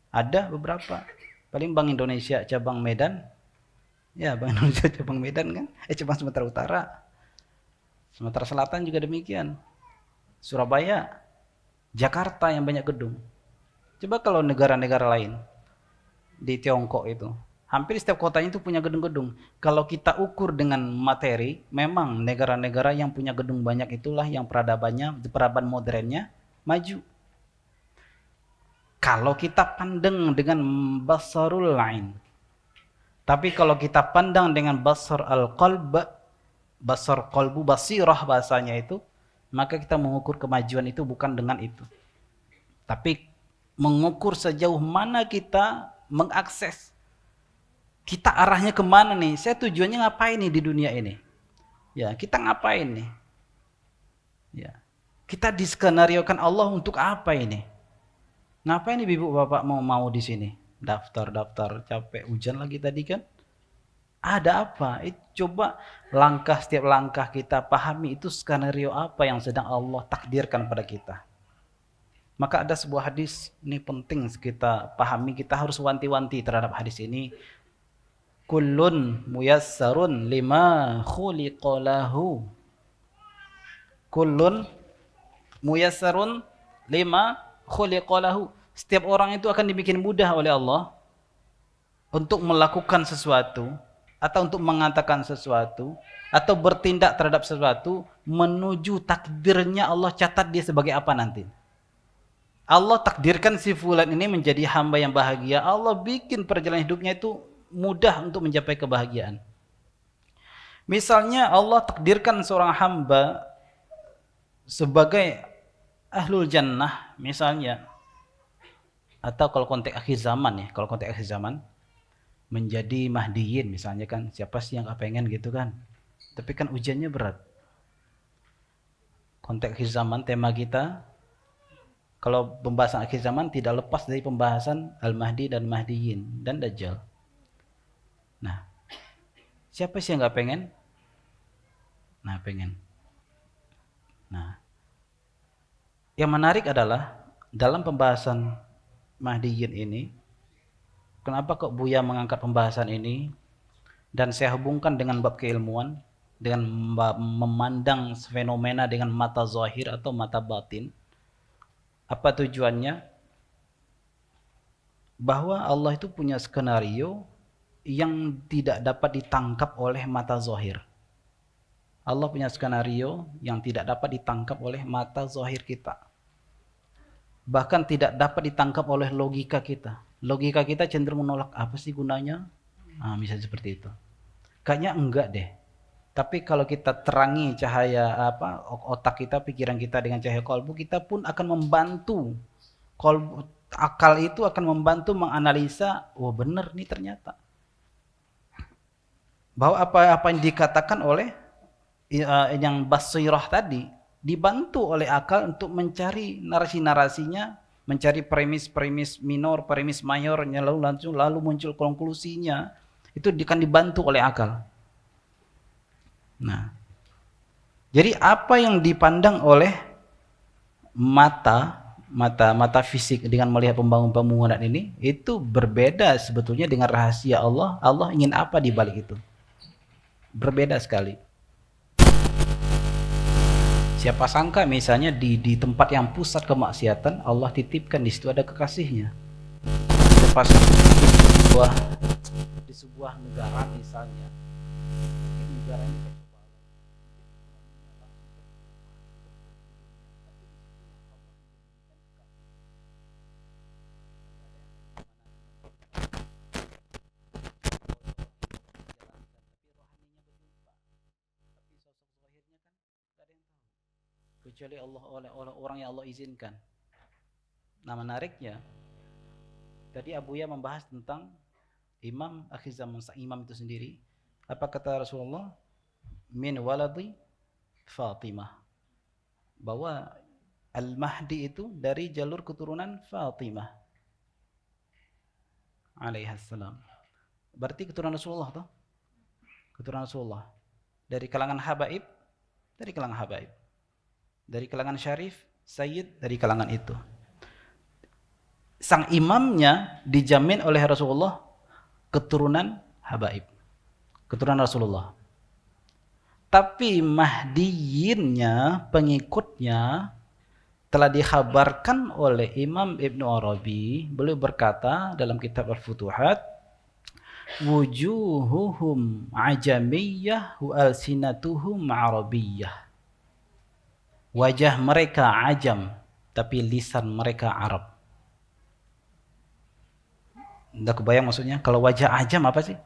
ada beberapa. Paling Bank Indonesia cabang Medan, ya Bank Indonesia cabang Medan kan, cabang Sumatera Utara. Sumatera Selatan juga demikian. Surabaya, Jakarta yang banyak gedung. Coba kalau negara-negara lain di Tiongkok itu, hampir setiap kotanya itu punya gedung-gedung. Kalau kita ukur dengan materi, memang negara-negara yang punya gedung banyak itulah yang peradaban modernnya maju. Kalau kita pandang dengan basarul lain. Tapi kalau kita pandang dengan basar al-qalb, basar qalbu, basirah bahasanya itu, maka kita mengukur kemajuan itu bukan dengan itu. Tapi mengukur sejauh mana kita mengakses. Kita arahnya kemana nih? Saya tujuannya ngapain nih di dunia ini? Ya, kita ngapain nih? Ya, kita diskenariokan Allah untuk apa ini? Ngapain nih ibu bapak mau di sini? Daftar, capek, hujan lagi tadi kan? Ada apa? Coba setiap langkah kita pahami itu skenario apa yang sedang Allah takdirkan pada kita. Maka ada sebuah hadis, ini penting kita pahami, kita harus wanti-wanti terhadap hadis ini. Kullun muyassarun lima khuliqa lahu. Kullun muyassarun lima khuliqa lahu. Setiap orang itu akan dibikin mudah oleh Allah untuk melakukan sesuatu atau untuk mengatakan sesuatu atau bertindak terhadap sesuatu menuju takdirnya Allah catat dia sebagai apa nanti. Allah takdirkan si fulan ini menjadi hamba yang bahagia. Allah bikin perjalanan hidupnya itu mudah untuk mencapai kebahagiaan. Misalnya Allah takdirkan seorang hamba sebagai ahlul jannah misalnya. Atau kalau konteks akhir zaman ya, kalau konteks akhir zaman menjadi mahdiyin misalnya kan. Siapa sih yang gak pengen gitu kan? Tapi kan ujiannya berat. Konteks akhir zaman tema kita, kalau pembahasan akhir zaman tidak lepas dari pembahasan Al-Mahdi dan Mahdiyin dan Dajjal. Nah, siapa sih yang gak pengen? Nah, pengen. Nah, yang menarik adalah dalam pembahasan Mahdiyin ini, kenapa kok Buya mengangkat pembahasan ini dan saya hubungkan dengan bab keilmuan, dengan memandang fenomena dengan mata zahir atau mata batin. Apa tujuannya? Bahwa Allah itu punya skenario yang tidak dapat ditangkap oleh mata zahir. Allah punya skenario yang tidak dapat ditangkap oleh mata zahir kita. Bahkan tidak dapat ditangkap oleh logika kita. Logika kita cenderung menolak, apa sih gunanya? Nah, misalnya seperti itu. Kayaknya enggak deh. Tapi kalau kita terangi cahaya otak kita, pikiran kita dengan cahaya kalbu, kita pun akan membantu. Akal itu akan membantu menganalisa, oh benar nih ternyata. Bahwa apa yang dikatakan oleh yang basirah tadi, dibantu oleh akal untuk mencari narasi-narasinya, mencari premis-premis minor, premis mayornya, lalu muncul konklusinya. Itu akan dibantu oleh akal. Nah, jadi apa yang dipandang oleh mata fisik dengan melihat pembangunan ini itu berbeda sebetulnya dengan rahasia Allah. Allah ingin apa di balik itu? Berbeda sekali. Siapa sangka misalnya di tempat yang pusat kemaksiatan Allah titipkan di situ ada kekasihnya. Siapa sangka di sebuah negara misalnya, negara ini kecuali Allah oleh orang yang Allah izinkan. Nah, menariknya tadi Abuya membahas tentang imam akhir zaman, imam itu sendiri. Apa kata Rasulullah? Min waladi Fatimah. bahwa Al-Mahdi itu dari jalur keturunan Fatimah alaihassalam. Berarti keturunan Rasulullah tuh. Keturunan Rasulullah. Dari kalangan habaib, dari kalangan habaib. Dari kalangan syarif, sayyid, dari kalangan itu. Sang imamnya dijamin oleh Rasulullah keturunan habaib. Keturunan Rasulullah. Tapi Mahdiyinnya, pengikutnya, telah dikhabarkan oleh Imam Ibn Arabi. Beliau berkata dalam kitab Al-Futuhat, wujuhuhum ajamiyyah wa alsinatuhum arabiyyah. Wajah mereka ajam, tapi lisan mereka Arab. Udah kebayang maksudnya? Kalau wajah ajam apa sih?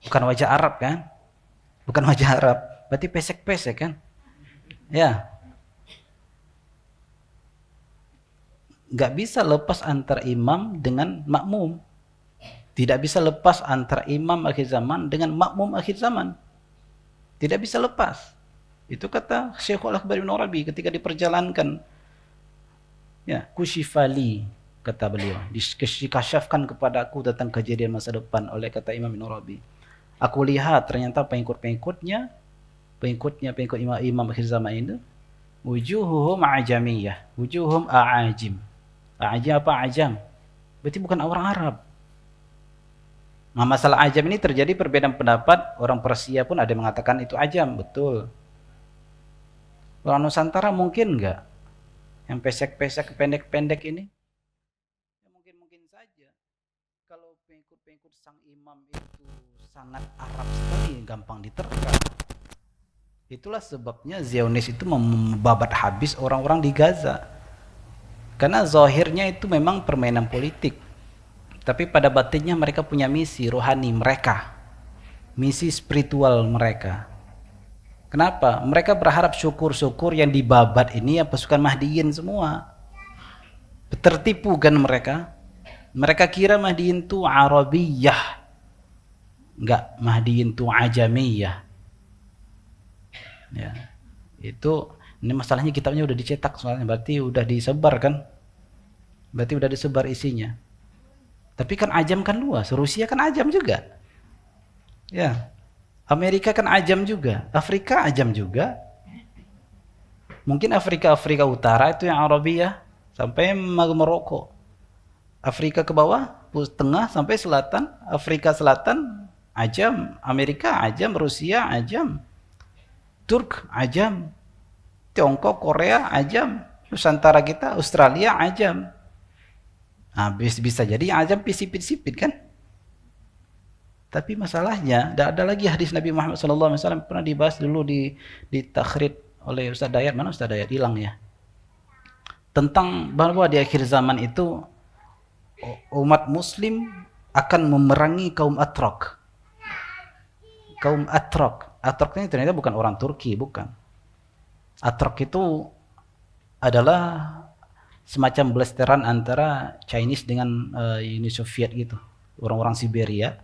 Bukan wajah Arab kan? Bukan wajah Arab. Berarti pesek-pesek kan? Ya. Nggak bisa lepas antara imam dengan makmum. Tidak bisa lepas antara imam akhir zaman dengan makmum akhir zaman. Tidak bisa lepas. Itu kata Syekhul Akbar Ibn Arabi ketika diperjalankan. Ya, kushifali, kata beliau. Dikasyafkan kepada aku tentang kejadian masa depan oleh kata Imam Ibn Arabi. Aku lihat ternyata pengikut imam akhir zaman itu, wujuhuhum ajamiyah, wujuhum a'ajim. A'ajim apa ajam? Berarti bukan orang Arab. Nah, masalah ajam ini terjadi perbedaan pendapat. Orang Persia pun ada yang mengatakan itu ajam, betul. Orang Nusantara mungkin enggak? Yang pesek-pesek, pendek-pendek ini? Ya, mungkin saja. Kalau pengikut-pengikut sang imam itu sangat Arab sekali, gampang diterka. Itulah sebabnya Zionis itu membabat habis orang-orang di Gaza. Karena zahirnya itu memang permainan politik. Tapi pada batinnya mereka punya misi rohani mereka. Misi spiritual mereka. Kenapa? Mereka berharap syukur-syukur yang dibabat ini ya pasukan Mahdiyin semua. Tertipu kan mereka? Mereka kira Mahdiyin itu Arabiyah. Enggak, Mahdiyin itu Ajamiyah. Ya. Itu ini masalahnya kitabnya udah dicetak soalnya, berarti udah disebar kan? Berarti udah disebar isinya. Tapi kan ajam kan luas, Rusia kan ajam juga. Ya. Amerika kan ajam juga, Afrika ajam juga. Mungkin Afrika Utara itu yang Arabiyah sampai Maroko. Afrika ke bawah, tengah sampai selatan, Afrika Selatan ajam, Amerika ajam, Rusia ajam. Turk ajam. Tiongkok, Korea ajam. Nusantara kita, Australia ajam. Nah, bisa jadi ajam sipit-sipit kan? Tapi masalahnya, tidak ada lagi hadis Nabi Muhammad SAW pernah dibahas dulu di takhrid oleh Ustaz Dayat. Mana Ustaz Dayat? Hilang ya. Tentang bahwa di akhir zaman itu umat Muslim akan memerangi kaum Atrok. Kaum Atrok. Atrok ini ternyata bukan orang Turki, bukan. Atrok itu adalah semacam blasteran antara Chinese dengan Uni Soviet gitu. Orang-orang Siberia.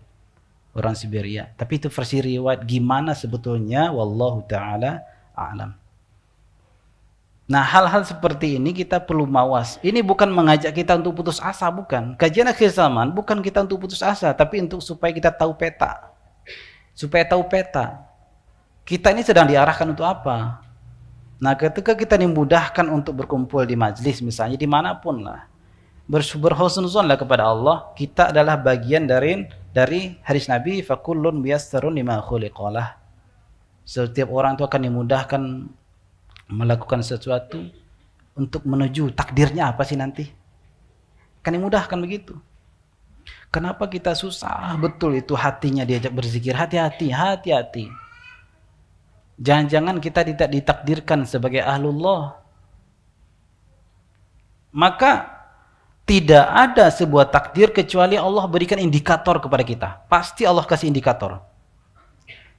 Orang Siberia. Tapi itu versi riwayat, gimana sebetulnya wallahu taala a'lam. Nah, hal-hal seperti ini kita perlu mawas. Ini bukan mengajak kita untuk putus asa, bukan. Kajian akhir zaman bukan kita untuk putus asa, tapi untuk supaya kita tahu peta. Supaya tahu peta. Kita ini sedang diarahkan untuk apa? Nah, ketika kita dimudahkan untuk berkumpul di majlis misalnya dimanapun lah, berhusnuzon lah kepada Allah, kita adalah bagian dari hadis Nabi, fakullun muyassarun lima khuliqalah. Setiap orang itu akan dimudahkan melakukan sesuatu untuk menuju takdirnya apa sih nanti. Akan dimudahkan begitu. Kenapa kita susah betul itu hatinya diajak berzikir? Hati-hati. Jangan-jangan kita tidak ditakdirkan sebagai ahlullah. Maka tidak ada sebuah takdir kecuali Allah berikan indikator kepada kita. Pasti Allah kasih indikator.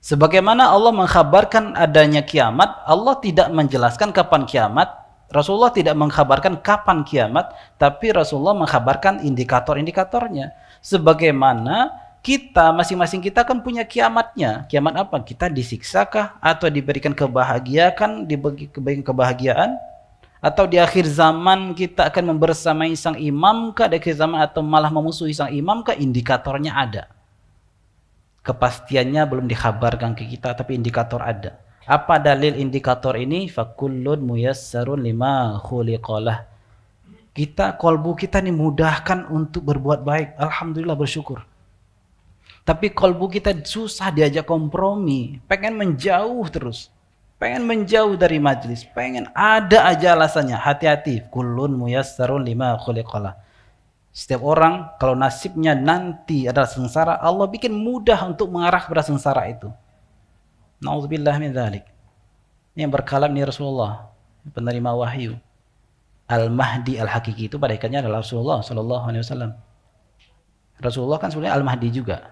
Sebagaimana Allah mengkhabarkan adanya kiamat, Allah tidak menjelaskan kapan kiamat. Rasulullah tidak mengkhabarkan kapan kiamat, tapi Rasulullah mengkhabarkan indikator-indikatornya. Sebagaimana kita, masing-masing kita kan punya kiamatnya. Kiamat apa? Kita disiksakah atau diberikan kebahagiaan, diberikan kebahagiaan? Atau di akhir zaman kita akan membersamai sang imam kah di akhir zaman, atau malah memusuhi sang imam kah? Indikatornya ada. Kepastiannya belum dikhabarkan ke kita, tapi indikator ada. Apa dalil indikator ini? Fakullun muyassarun lima khuliqalah. Kolbu kita dimudahkan untuk berbuat baik. Alhamdulillah, bersyukur. Tapi kolbu kita susah diajak kompromi. Pengen menjauh terus. Pengen menjauh dari majlis. Pengen ada aja alasannya. Hati-hati. Kullun muyassarun lima khuliqalah. Setiap orang kalau nasibnya nanti adalah sengsara, Allah bikin mudah untuk mengarah kepada sengsara itu. Nauzubillah min dzalik. Yang berkalam ni Rasulullah, penerima wahyu. Al-Mahdi al-Hakiki itu pada hakikatnya adalah Rasulullah sallallahu alaihi wasallam. Rasulullah kan sebenarnya Al-Mahdi juga.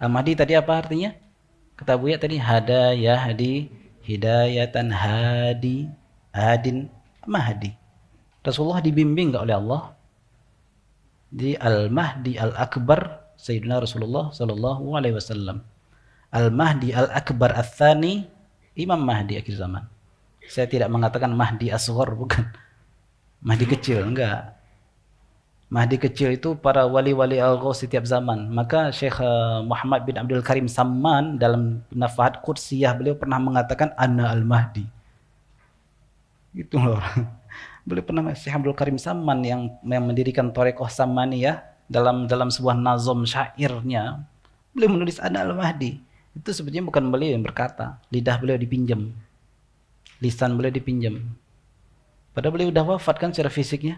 Al-Mahdi tadi apa artinya? Kata Buya tadi hada yahdi hidayatan hadi hadin mahdi. Rasulullah dibimbing enggak oleh Allah? Di Al-Mahdi al-Akbar Sayyidina Rasulullah sallallahu alaihi wasallam. Al-Mahdi al-Akbar ats-tsani, Imam Mahdi akhir zaman. Saya tidak mengatakan Mahdi Asghar, bukan. Mahdi kecil, enggak. Mahdi kecil itu para wali-wali al-Ghaus setiap zaman. Maka Syekh Muhammad bin Abdul Karim Samman dalam Nafahat Qudsiyah beliau pernah mengatakan Ana al-Mahdi. Gitu loh. Beliau pernah, Syekh Abdul Karim Samman yang mendirikan Thariqah Sammaniyah, dalam sebuah nazom syairnya beliau menulis Ana al-Mahdi. Itu sebetulnya bukan beliau yang berkata, lidah beliau dipinjam, lisan beliau dipinjam. Padahal beliau sudah wafat kan secara fisiknya.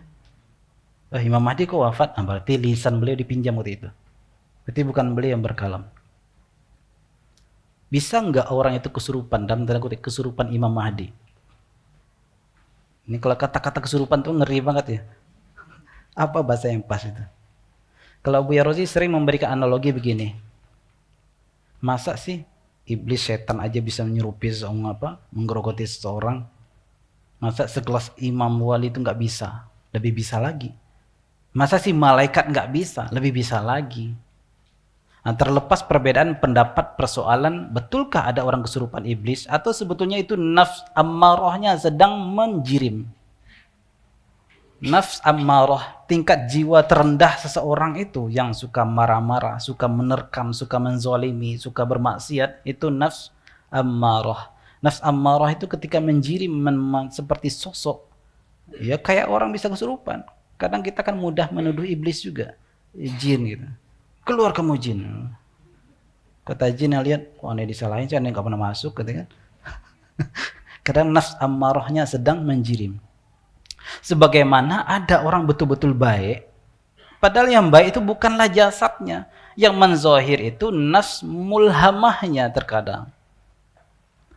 Imam Mahdi kok wafat? Berarti lisan beliau dipinjam waktu itu. Berarti bukan beliau yang berkalam. Bisa enggak orang itu kesurupan, dalam tanda kutip kesurupan Imam Mahdi? Ini kalau kata-kata kesurupan tuh ngeri banget ya. Apa bahasa yang pas itu? Kalau Buya Rozi sering memberikan analogi begini. Masa sih iblis setan aja bisa menyerupi menggerogoti seseorang? Masa sekelas imam wali itu nggak bisa? Lebih bisa lagi. Masa sih malaikat nggak bisa? Lebih bisa lagi. Nah, terlepas perbedaan pendapat persoalan, betulkah ada orang kesurupan iblis? Atau sebetulnya itu nafs ammarahnya sedang menjirim? Nafs ammarah, tingkat jiwa terendah seseorang itu yang suka marah-marah, suka menerkam, suka menzalimi, suka bermaksiat, itu nafs ammarah. Nafs ammarah itu ketika menjirim seperti sosok, ya kayak orang bisa kesurupan. Kadang kita kan mudah menuduh iblis juga, jin gitu. Keluar kamu jin. Kata jin yang lihat, ini disalahin, saya nggak pernah masuk, gitu kan. Kadang nafs ammarahnya sedang menjirim. Sebagaimana ada orang betul-betul baik, padahal yang baik itu bukanlah jasadnya. Yang menzohir itu nafs mulhamahnya terkadang.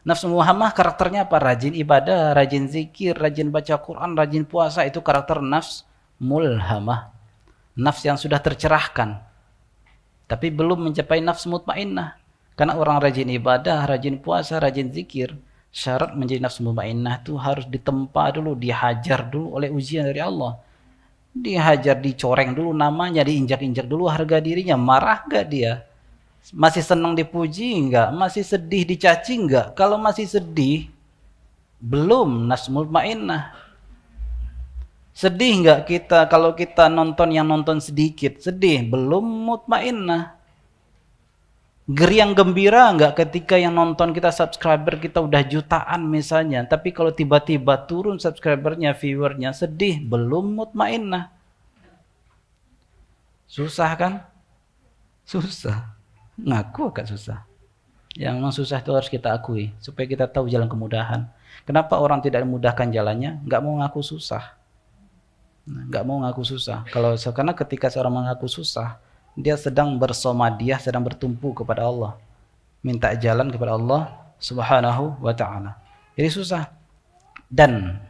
Nafs mulhamah karakternya apa? Rajin ibadah, rajin zikir, rajin baca Quran, rajin puasa, itu karakter nafs mulhamah. Nafs yang sudah tercerahkan. Tapi belum mencapai nafs mutmainnah. Karena orang rajin ibadah, rajin puasa, rajin zikir, syarat menjadi nafsu mutmainnah itu harus ditempa dulu, dihajar dulu oleh ujian dari Allah. Dihajar, dicoreng dulu namanya, diinjak-injak dulu harga dirinya. Marah gak dia? Masih senang dipuji enggak? Masih sedih dicaci enggak? Kalau masih sedih, belum nafsu mutmainnah. Sedih enggak kita kalau kita nonton yang nonton sedikit? Sedih, belum mutmainnah. Geriang gembira enggak ketika yang nonton kita, subscriber kita udah jutaan misalnya, tapi kalau tiba-tiba turun subscribernya, viewernya, sedih, belum mutmainnah. Susah kan? Susah. Ngaku agak susah. Yang memang susah itu harus kita akui, supaya kita tahu jalan kemudahan. Kenapa orang tidak memudahkan jalannya? Enggak mau ngaku susah. Enggak mau ngaku susah. Karena ketika seorang mengaku susah, dia sedang bersomadiyah, sedang bertumpu kepada Allah, minta jalan kepada Allah Subhanahu wa ta'ala. Jadi susah. Dan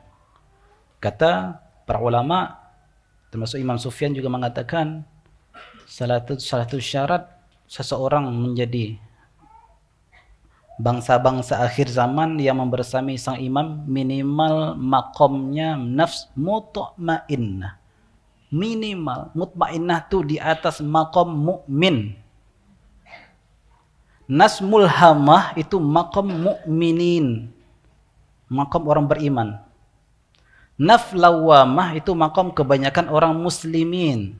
kata para ulama, termasuk Imam Sufyan juga mengatakan, salah satu syarat seseorang menjadi bangsa-bangsa akhir zaman yang membersamai sang imam, minimal makomnya nafs mutmainnah. Minimal mutmainnah tuh di atas makom mukmin. Nas mulhamah itu makom mukminin, makom orang beriman. Nafs lawamah itu makom kebanyakan orang muslimin.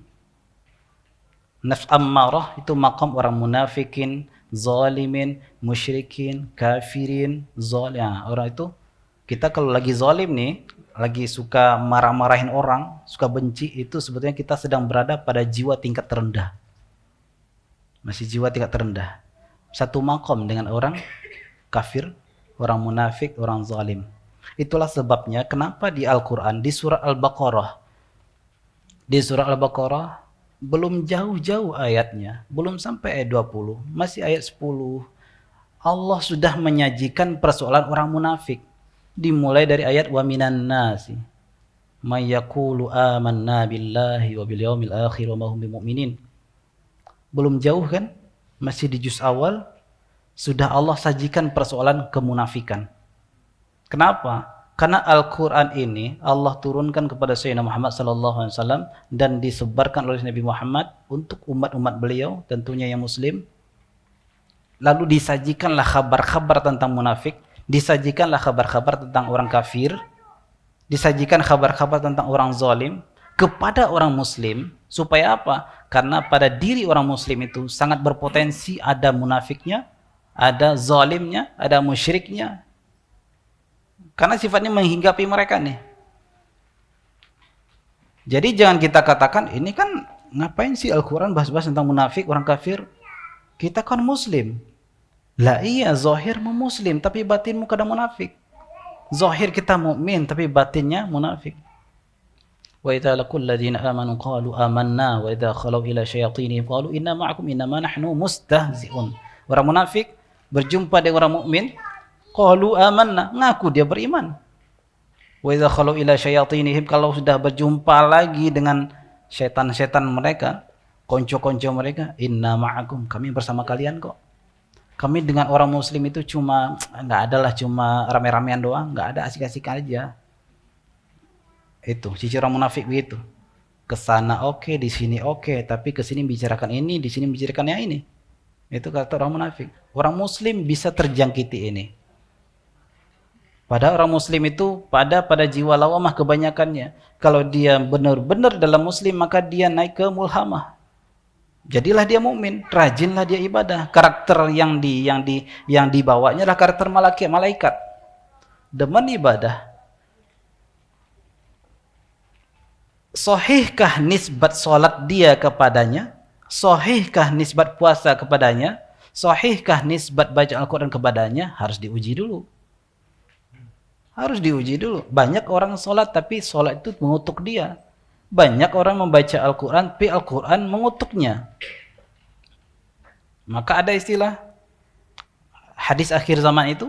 Nafs ammarah itu makom orang munafikin, zalimin, musyrikin, kafirin, zalim. Ya, orang itu kita kalau lagi zalim nih, lagi suka marah-marahin orang, suka benci, itu sebetulnya kita sedang berada pada jiwa tingkat terendah. Masih jiwa tingkat terendah. Satu makom dengan orang kafir, orang munafik, orang zalim. Itulah sebabnya kenapa di Al-Quran, di surah Al-Baqarah, belum jauh-jauh ayatnya, belum sampai ayat 20, masih ayat 10, Allah sudah menyajikan persoalan orang munafik. Dimulai dari ayat wa minan nasi may yaqulu amanna billahi wa bil yaumil akhir wa ma hum bimumin. Belum jauh kan? Masih di juz awal sudah Allah sajikan persoalan kemunafikan. Kenapa? Karena Al-Quran ini Allah turunkan kepada Sayyidina Muhammad SAW dan disebarkan oleh Nabi Muhammad untuk umat-umat beliau, tentunya yang muslim. Lalu disajikanlah kabar-kabar tentang munafik, disajikanlah kabar-kabar tentang orang kafir, disajikan kabar-kabar tentang orang zalim kepada orang muslim. Supaya apa? Karena pada diri orang muslim itu sangat berpotensi ada munafiknya, ada zalimnya, ada musyriknya. Karena sifatnya menghinggapi mereka nih. Jadi jangan kita katakan, ini kan ngapain sih Al-Quran bahas-bahas tentang munafik, orang kafir? Kita kan muslim. Lah iya, zahir muslim, tapi batinmu kadang munafik. Zahir kita mukmin, tapi batinnya munafik. Wa idza laqul ladzina amanu qalu amanna wa idza khalu ila syayatinihim qalu inna ma'akum innama nahnu mustahzi'un. Orang munafik berjumpa dengan orang mukmin, qalu amanna, ngaku dia beriman. Wa idza khalu ila syayatinihim, kalau sudah berjumpa lagi dengan setan-setan mereka, konco-konco mereka, inna ma'akum, kami bersama kalian kok. Kami dengan orang muslim itu cuma enggak adalah cuma rame-ramean doang, enggak ada asik-asik aja. Itu ciri orang munafik begitu. Kesana oke, di sini oke, tapi ke sini bicarakan ini, di sini bicarakan yang ini. Itu kata orang munafik. Orang muslim bisa terjangkiti ini. Pada orang muslim itu pada jiwa lawamah kebanyakannya. Kalau dia benar-benar dalam muslim, maka dia naik ke mulhamah. Jadilah dia mukmin, rajinlah dia ibadah. Karakter yang dibawanya adalah karakter malaikat. Demen ibadah. Sahihkah nisbat salat dia kepadanya? Sahihkah nisbat puasa kepadanya? Sahihkah nisbat baca Al-Quran kepadanya? Harus diuji dulu. Harus diuji dulu. Banyak orang sholat tapi sholat itu mengutuk dia. Banyak orang membaca Al-Quran tapi Al-Quran mengutuknya. Maka ada istilah hadis akhir zaman itu,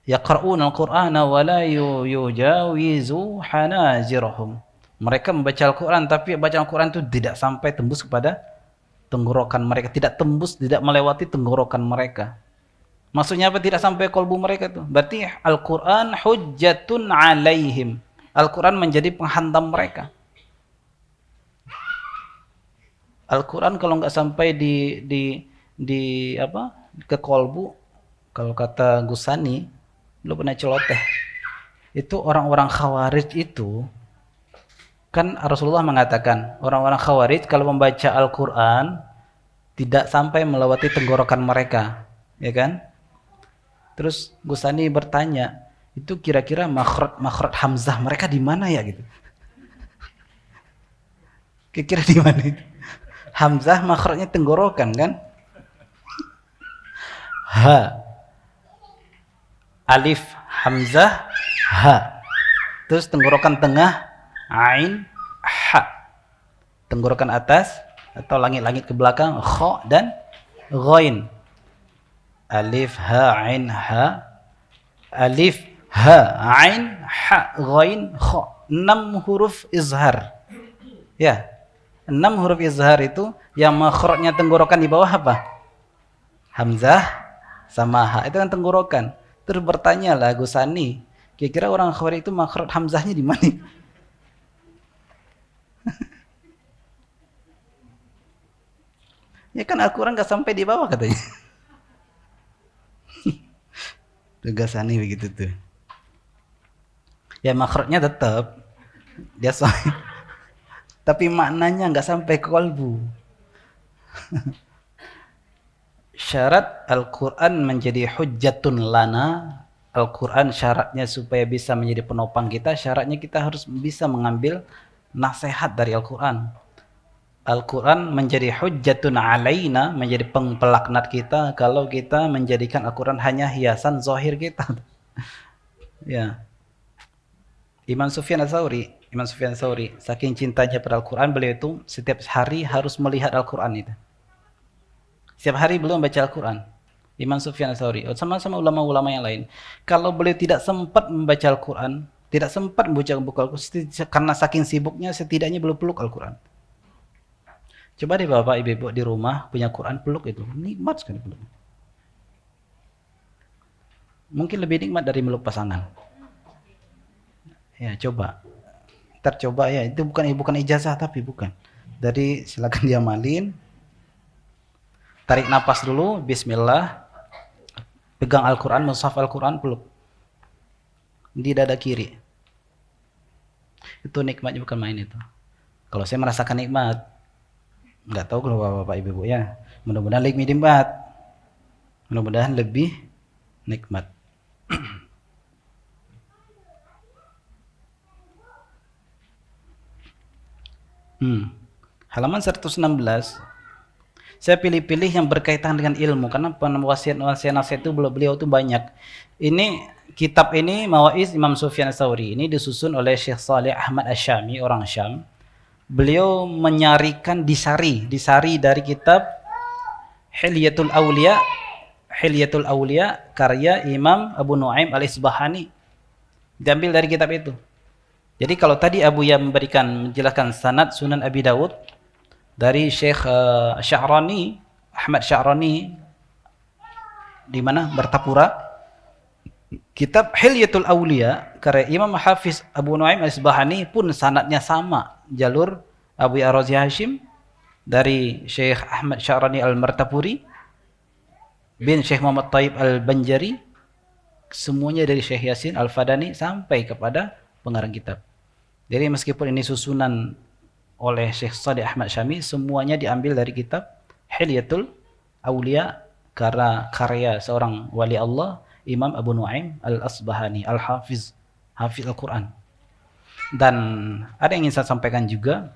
yaqra'una al-Qur'ana wa la yujawizu hanajirahum. Mereka membaca Al-Quran tapi bacaan Al-Quran itu tidak sampai tembus kepada tenggorokan mereka, tidak tembus, tidak melewati tenggorokan mereka. Maksudnya apa? Tidak sampai kolbu mereka itu. Berarti Al-Quran hujjatun alaihim. Al-Quran menjadi penghantam mereka. Al-Quran kalau nggak sampai ke kolbu, kalau kata Gusani, lu pernah celoteh. Itu orang-orang Khawarij itu, kan Rasulullah mengatakan orang-orang Khawarij kalau membaca Al-Quran tidak sampai melewati tenggorokan mereka, ya kan? Terus Gusani bertanya, itu kira-kira makhraj hamzah mereka di mana ya gitu? Kira-kira di mana itu? Hamzah makhrajnya tenggorokan kan? Ha. Alif hamzah ha. Terus tenggorokan tengah ain ha. Tenggorokan atas atau langit-langit ke belakang kha dan ghain. Alif ha ain ha. Alif ha ain ha ghain kha. 6 huruf izhar. Ya. 6 huruf izhar itu yang makhrajnya tenggorokan di bawah apa? Hamzah sama ha. Itu kan tenggorokan. Terus bertanyalah Gusani, kira-kira orang Khawarij itu makhraj hamzahnya di mana? Ya kan Al-Quran gak sampai di bawah katanya. Gusani begitu tuh. Ya makhrajnya tetap dia sahih, tapi maknanya nggak sampai ke kalbu. Syarat Al-Quran menjadi hujjatun lana. Al-Quran syaratnya supaya bisa menjadi penopang kita, syaratnya kita harus bisa mengambil nasihat dari Al-Quran. Al-Quran menjadi hujjatun alaina, menjadi pelaknat kita kalau kita menjadikan Al-Quran hanya hiasan zahir kita. Ya, Imam Sufyan Tsauri, saking cintanya pada Al-Quran, beliau itu setiap hari harus melihat Al-Quran itu. Setiap hari beliau membaca Al-Quran. Imam Sufyan Tsauri, sama-sama ulama-ulama yang lain. Kalau beliau tidak sempat membaca Al-Quran, tidak sempat membaca buku Al-Quran, karena saking sibuknya, setidaknya beliau peluk Al-Quran. Coba deh bapak ibu di rumah punya Quran, peluk itu. Nikmat sekali peluk. Mungkin lebih nikmat dari meluk pasangan. Ya coba. Ntar coba ya, itu bukan ijazah tapi bukan. Jadi silakan diamalin. Tarik napas dulu, bismillah. Pegang Al-Quran, mushaf Al-Quran, peluk. Di dada kiri. Itu nikmatnya bukan main itu. Kalau saya merasakan nikmat, nggak tahu kalau bapak ibu ya. Mudah-mudahan lebih nikmat. Mudah-mudahan lebih nikmat. Halaman 116. Saya pilih-pilih yang berkaitan dengan ilmu karena wasiat-wasiat itu beliau itu banyak. Ini kitab ini Mawaiz Imam Sufyan Tsauri ini disusun oleh Syekh Saleh Ahmad Asy-Syami, orang Syam. Beliau menyarikan disari dari kitab Hilyatul Auliya karya Imam Abu Nuaim Al-Isbahani. Diambil dari kitab itu. Jadi kalau tadi Abu Ya menjelaskan sanad Sunan Abi Dawud dari Syekh Sya'rani, Ahmad Sya'rani di mana? Bertapura. Kitab Hilyatul Auliya karya Imam Hafiz Abu Nuaim Al-Isbahani pun sanadnya sama, jalur Abu Ar-Razi Hashim dari Syekh Ahmad Sya'rani Al-Martapuri bin Syekh Muhammad Taib Al-Banjari, semuanya dari Syekh Yasin Al-Fadani sampai kepada pengarang kitab. Jadi meskipun ini susunan oleh Syekh Saleh Ahmad Syami, semuanya diambil dari kitab Hilyatul Auliya karya seorang wali Allah, Imam Abu Nuaim Al-Asbahani, Al-Hafiz, Hafiz Al-Quran. Dan ada yang ingin saya sampaikan juga,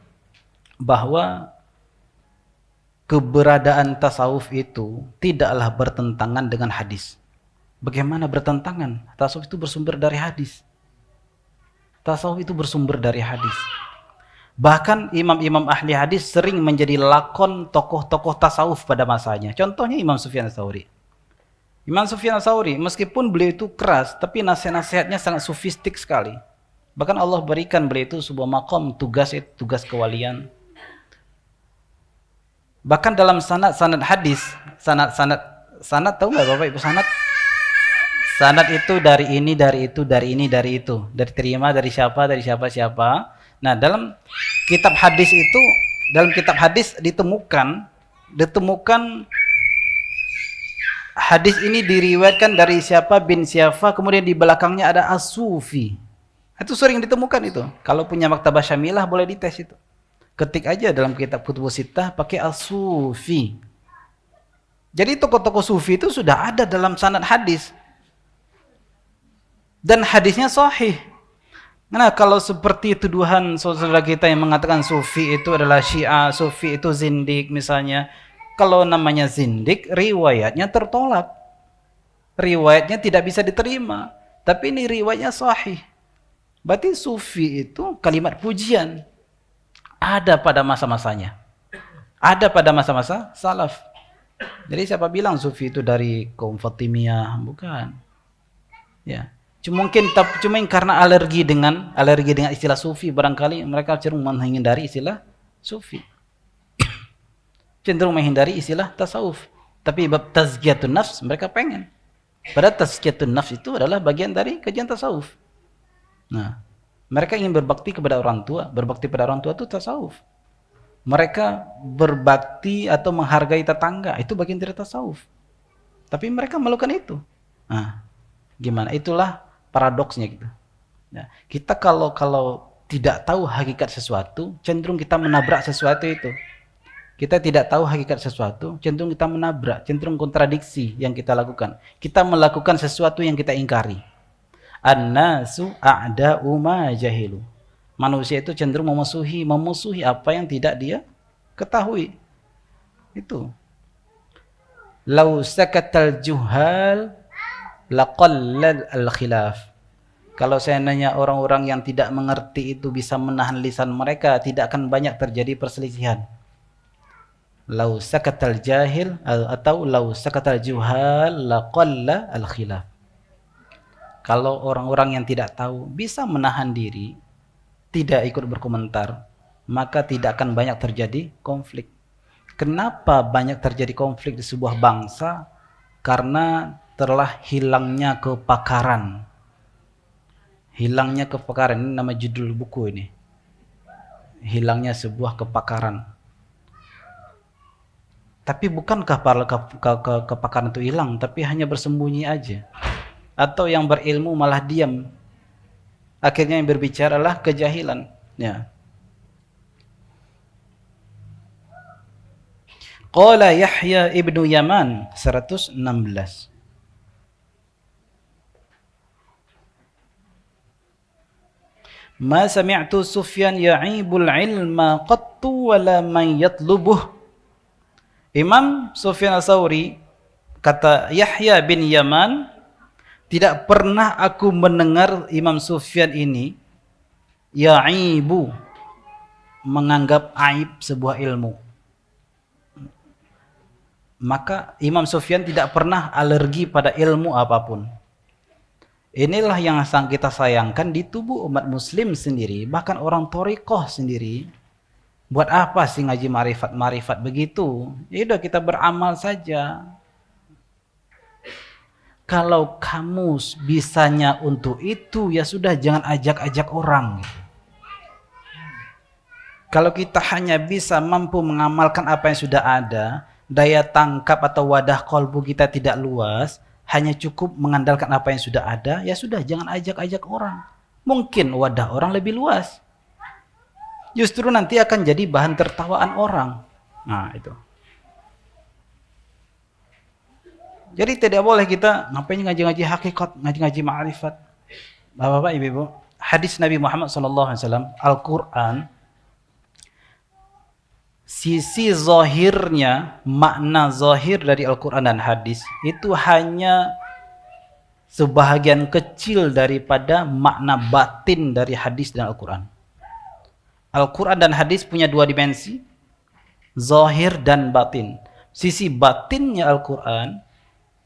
bahwa keberadaan tasawuf itu tidaklah bertentangan dengan hadis. Bagaimana bertentangan? Tasawuf itu bersumber dari hadis. Tasawuf itu bersumber dari hadis. Bahkan imam-imam ahli hadis sering menjadi lakon tokoh-tokoh tasawuf pada masanya. Contohnya Imam Sufyan Tsauri. Imam Sufyan Tsauri, meskipun beliau itu keras, tapi nasihat-nasihatnya sangat sofistik sekali. Bahkan Allah berikan beliau itu sebuah makom, tugas kewalian. Bahkan dalam sanad hadis, sanad tahu nggak Bapak Ibu sanad? Sanad itu dari ini, dari itu, dari ini, dari itu. Dari terima, dari siapa, siapa. Nah, dalam kitab hadis ditemukan hadis ini diriwayatkan dari siapa bin siapa, kemudian di belakangnya ada as-sufi. Itu sering ditemukan itu. Kalau punya maktabah syamilah boleh dites itu. Ketik aja dalam kitab Kutubus Sittah pakai as-sufi. Jadi tokoh-tokoh sufi itu sudah ada dalam sanad hadis. Dan hadisnya sahih. Nah, kalau seperti tuduhan saudara kita yang mengatakan sufi itu adalah Syiah, sufi itu zindik misalnya. Kalau namanya zindik, riwayatnya tertolak. Riwayatnya tidak bisa diterima. Tapi ini riwayatnya sahih. Berarti sufi itu kalimat pujian. Ada pada masa-masanya. Ada pada masa-masa salaf. Jadi siapa bilang sufi itu dari kaum Fatimiyah? Bukan. Ya. Cuma karena alergi dengan istilah sufi, barangkali mereka cenderung menghindari istilah sufi. Cenderung menghindari istilah tasawuf. Tapi bab tazkiyatun nafs mereka pengen. Padahal tazkiyatun nafs itu adalah bagian dari kajian tasawuf. Nah, mereka ingin berbakti kepada orang tua. Berbakti pada orang tua itu tasawuf. Mereka berbakti atau menghargai tetangga, itu bagian dari tasawuf. Tapi mereka melakukan itu. Nah, gimana? Itulah paradoksnya gitu. Ya, kita kalau tidak tahu hakikat sesuatu, cenderung kita menabrak sesuatu itu. Kita tidak tahu hakikat sesuatu, cenderung kita menabrak, cenderung kontradiksi yang kita lakukan. Kita melakukan sesuatu yang kita ingkari. An-nasu a'da'u ma jahilu. Manusia itu cenderung memusuhi apa yang tidak dia ketahui. Itu. Lau sakatal juhal laqallal al-khilaf. Kalau seandainya orang-orang yang tidak mengerti itu bisa menahan lisan mereka, tidak akan banyak terjadi perselisihan. Lau sakatal jahil atau lau sakatal juhal laqalla al-khilaf. Kalau orang-orang yang tidak tahu bisa menahan diri, tidak ikut berkomentar, maka tidak akan banyak terjadi konflik. Kenapa banyak terjadi konflik di sebuah bangsa? Karena telah hilangnya kepakaran. Hilangnya kepakaran, ini nama judul buku ini. Hilangnya sebuah kepakaran. Tapi bukankah kepakaran itu hilang, tapi hanya bersembunyi aja. Atau yang berilmu malah diam. Akhirnya yang berbicara adalah kejahilan. Ya. Qala Yahya ibnu Yaman 116. Ma sami'tu Sufyan ya'ibul ilma qattu wala man yatlubuh. Imam Sufyan Ats-Tsauri, kata Yahya bin Yaman, tidak pernah aku mendengar Imam Sufyan ini ya'ibu, menganggap aib sebuah ilmu. Maka Imam Sufyan tidak pernah alergi pada ilmu apapun. Inilah yang kita sayangkan di tubuh umat muslim sendiri, bahkan orang thariqah sendiri. Buat apa sih ngaji marifat begitu? Ya udah, kita beramal saja. Kalau kamu bisanya untuk itu, ya sudah, jangan ajak-ajak orang. Kalau kita hanya bisa mampu mengamalkan apa yang sudah ada, daya tangkap atau wadah kolbu kita tidak luas, hanya cukup mengandalkan apa yang sudah ada, ya sudah, jangan ajak-ajak orang. Mungkin wadah orang lebih luas. Justru nanti akan jadi bahan tertawaan orang. Nah, itu. Jadi tidak boleh kita ngapain ngaji-ngaji hakikat, ngaji-ngaji ma'rifat. Bapak-bapak, ibu-ibu, hadis Nabi Muhammad SAW, Al-Quran, sisi zahirnya, makna zahir dari Al-Quran dan hadis itu hanya sebahagian kecil daripada makna batin dari hadis dan Al-Quran. Al-Quran dan hadis punya dua dimensi, zahir dan batin. Sisi batinnya Al-Quran,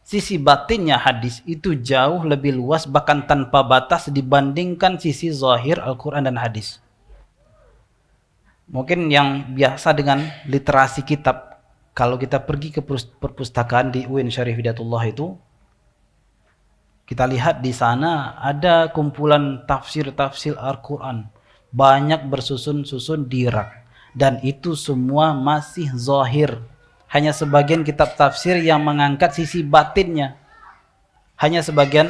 sisi batinnya hadis itu jauh lebih luas, bahkan tanpa batas dibandingkan sisi zahir Al-Quran dan hadis. Mungkin yang biasa dengan literasi kitab, kalau kita pergi ke perpustakaan di UIN Syarif Hidayatullah itu, kita lihat di sana ada kumpulan tafsir-tafsir Al-Quran, banyak bersusun-susun di rak, dan itu semua masih zahir. Hanya sebagian kitab tafsir yang mengangkat sisi batinnya. Hanya sebagian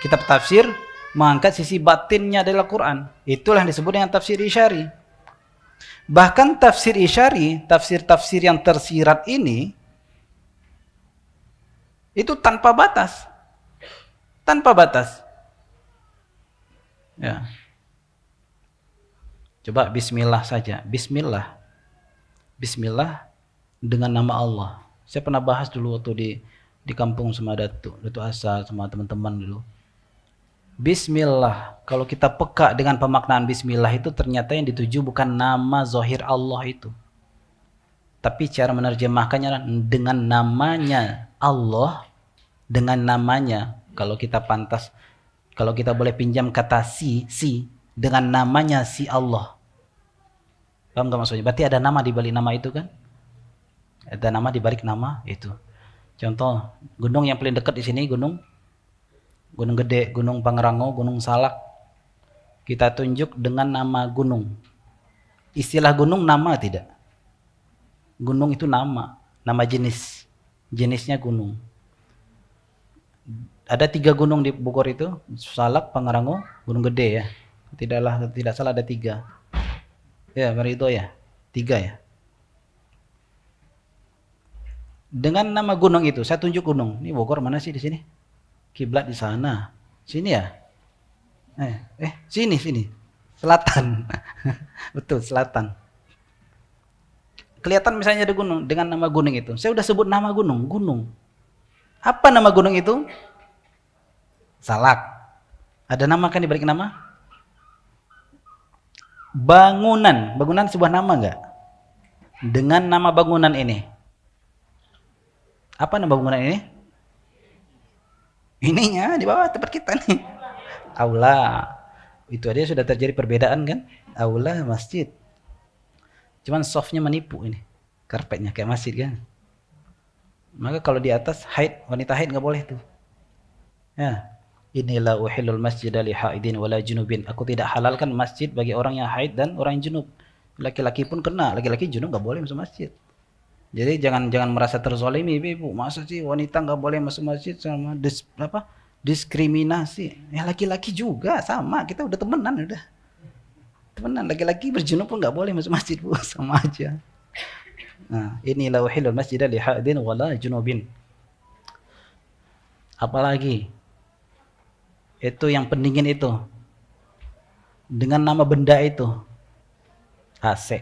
kitab tafsir mengangkat sisi batinnya dari Al-Quran. Itulah yang disebut dengan tafsir isyari. Bahkan tafsir isyari, tafsir-tafsir yang tersirat ini, itu tanpa batas. Tanpa batas. Ya. Coba bismillah saja. Bismillah. Bismillah dengan nama Allah. Saya pernah bahas dulu waktu di kampung sama Datuk Asal sama teman-teman dulu. Bismillah, kalau kita peka dengan pemaknaan bismillah itu ternyata yang dituju bukan nama zahir Allah itu. Tapi cara menerjemahkannya dengan namanya Allah, dengan namanya, kalau kita pantas, kalau kita boleh pinjam kata si, dengan namanya si Allah. Paham gak maksudnya? Berarti ada nama di balik nama itu kan? Ada nama di balik nama itu. Contoh, gunung yang paling dekat di sini, Gunung Gede, Gunung Pangrango, Gunung Salak. Kita tunjuk dengan nama gunung. Istilah gunung nama tidak? Gunung itu nama jenis. Jenisnya gunung. Ada 3 gunung di Bogor itu, Salak, Pangrango, Gunung Gede ya. Tidak salah ada 3. Ya, Marido ya. 3 ya. Dengan nama gunung itu, saya tunjuk gunung. Ini Bogor mana sih di sini? Kiblat di sana. Sini ya? Sini. Selatan. Betul, selatan. Kelihatan misalnya ada gunung dengan nama gunung itu. Saya udah sebut nama gunung. Apa nama gunung itu? Salak. Ada nama kan di balik nama? Bangunan. Bangunan sebuah nama enggak? Dengan nama bangunan ini. Apa nama bangunan ini? Ininya di bawah tempat kita nih. Aula. Itu aja sudah terjadi perbedaan kan? Aula, masjid. Cuman softnya menipu ini. Karpetnya kayak masjid kan? Maka kalau di atas haid, wanita haid nggak boleh tuh. Ya. Inilah uhillul masjida li haidin wala junubin. Aku tidak halalkan masjid bagi orang yang haid dan orang yang junub. Laki-laki pun kena, laki-laki junub nggak boleh masuk masjid. Jadi jangan merasa terzalimi, ibu. Masa sih wanita nggak boleh masuk masjid sama diskriminasi? Ya laki-laki juga sama. Kita udah temenan. Laki-laki berjunub pun nggak boleh masuk masjid, bu. Sama aja. Nah, inilah uhillul masjida li haidin wala junubin. Apalagi? Itu yang pendingin itu. Dengan nama benda itu. AC.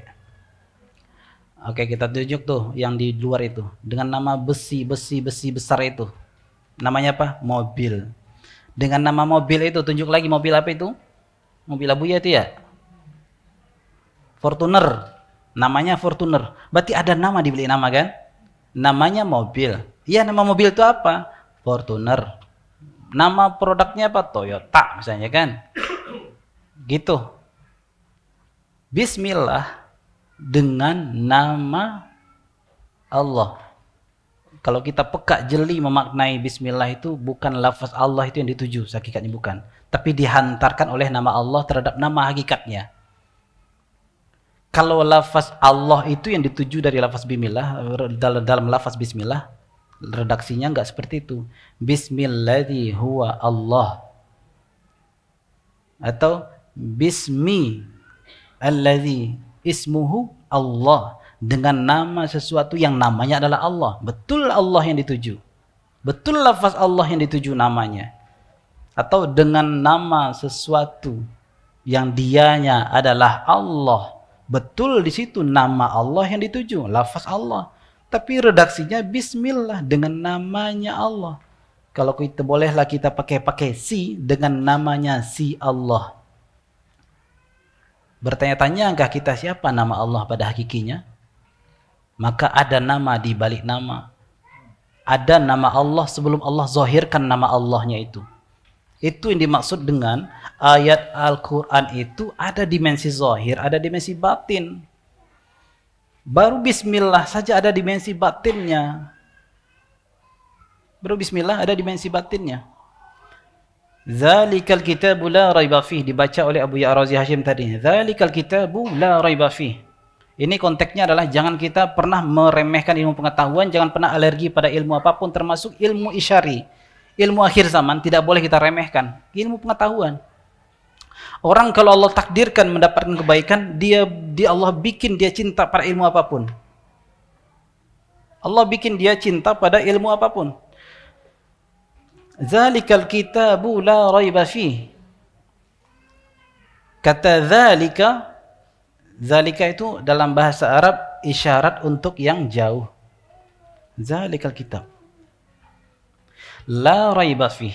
Oke, kita tunjuk tuh yang di luar itu. Dengan nama besi besar itu. Namanya apa? Mobil. Dengan nama mobil itu, tunjuk lagi mobil apa itu? Mobil Abuya itu ya? Fortuner. Namanya Fortuner. Berarti ada nama dibeli nama kan? Namanya mobil. Iya, nama mobil itu apa? Fortuner. Nama produknya apa? Toyota misalnya kan. Gitu. Bismillah dengan nama Allah. Kalau kita peka jeli memaknai bismillah itu bukan lafaz Allah itu yang dituju, hakikatnya bukan. Tapi dihantarkan oleh nama Allah terhadap nama hakikatnya. Kalau lafaz Allah itu yang dituju dari lafaz bismillah, dalam lafaz bismillah, redaksinya enggak seperti itu. Bismilladzi huwa Allah. Atau bismi alladzi ismuhu Allah. Dengan nama sesuatu yang namanya adalah Allah. Betul Allah yang dituju. Betul lafaz Allah yang dituju namanya. Atau dengan nama sesuatu yang dianya adalah Allah. Betul di situ nama Allah yang dituju. Lafaz Allah. Tapi redaksinya bismillah dengan namanya Allah. Kalau kita bolehlah kita pakai si dengan namanya si Allah. Bertanya-tanyakah kita siapa nama Allah pada hakikinya? Maka ada nama di balik nama. Ada nama Allah sebelum Allah zahirkan nama Allahnya itu. Itu yang dimaksud dengan ayat Al-Quran itu ada dimensi zahir, ada dimensi batin. Baru bismillah saja ada dimensi batinnya. Baru bismillah ada dimensi batinnya. Zalikal kitabu la raiba fih, dibaca oleh Abu Ya Ar-Razi Hashim tadi. Zalikal kitabu la raiba fih. Ini konteksnya adalah jangan kita pernah meremehkan ilmu pengetahuan, jangan pernah alergi pada ilmu apapun termasuk ilmu isyari. Ilmu akhir zaman tidak boleh kita remehkan. Ilmu pengetahuan. Orang kalau Allah takdirkan mendapatkan kebaikan, dia Allah bikin dia cinta pada ilmu apapun. Allah bikin dia cinta pada ilmu apapun. Zalikal kitabu la raiba fih. Kata zalika itu dalam bahasa Arab isyarat untuk yang jauh. Zalikal kitab. La raiba fih.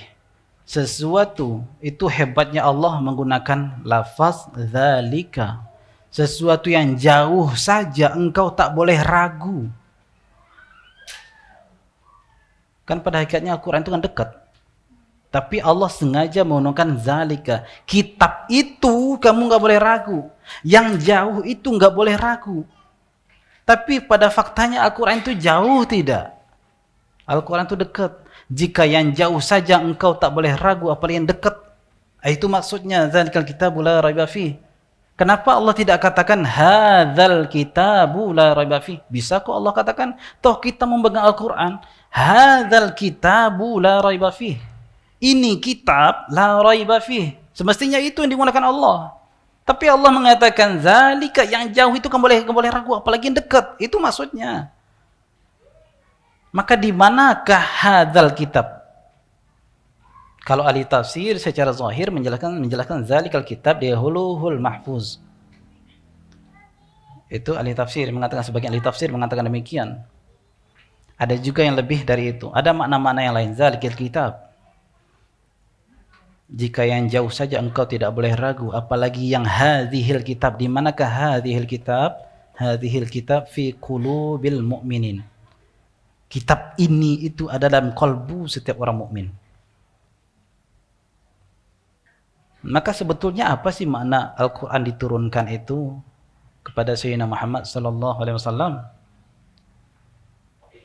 Sesuatu itu hebatnya Allah menggunakan lafaz zalika. Sesuatu yang jauh saja engkau tak boleh ragu. Kan pada hakikatnya Al-Quran itu kan dekat. Tapi Allah sengaja menggunakan zalika. Kitab itu kamu nggak boleh ragu. Yang jauh itu nggak boleh ragu. Tapi pada faktanya Al-Quran itu jauh tidak. Al-Quran itu dekat. Jika yang jauh saja engkau tak boleh ragu, apalagi yang dekat. Itu maksudnya zalikal kitabu la raiba fih. Kenapa Allah tidak katakan hadzal kitabu la raiba fih? Bisa kok Allah katakan, toh kita memegang Al-Quran, hadzal kitabu la raiba fih. Ini kitab la raiba fih. Semestinya itu yang digunakan Allah. Tapi Allah mengatakan zalika, yang jauh itu kamu boleh ragu, apalagi yang dekat. Itu maksudnya. Maka di manakah hadzal kitab? Kalau ahli tafsir secara zahir menjelaskan zalikal kitab di huluhul mahfuz. Itu ahli tafsir mengatakan, sebagian ahli tafsir mengatakan demikian. Ada juga yang lebih dari itu. Ada makna-makna yang lain. Zalikal kitab. Jika yang jauh saja engkau tidak boleh ragu, apalagi yang hadhil kitab. Di manakah hadhil kitab? Hadhil kitab fi qulubil mu'minin. Kitab ini itu ada dalam kalbu setiap orang mukmin. Maka sebetulnya apa sih makna Al-Quran diturunkan itu kepada Sayyidina Muhammad sallallahu alaihi wasallam?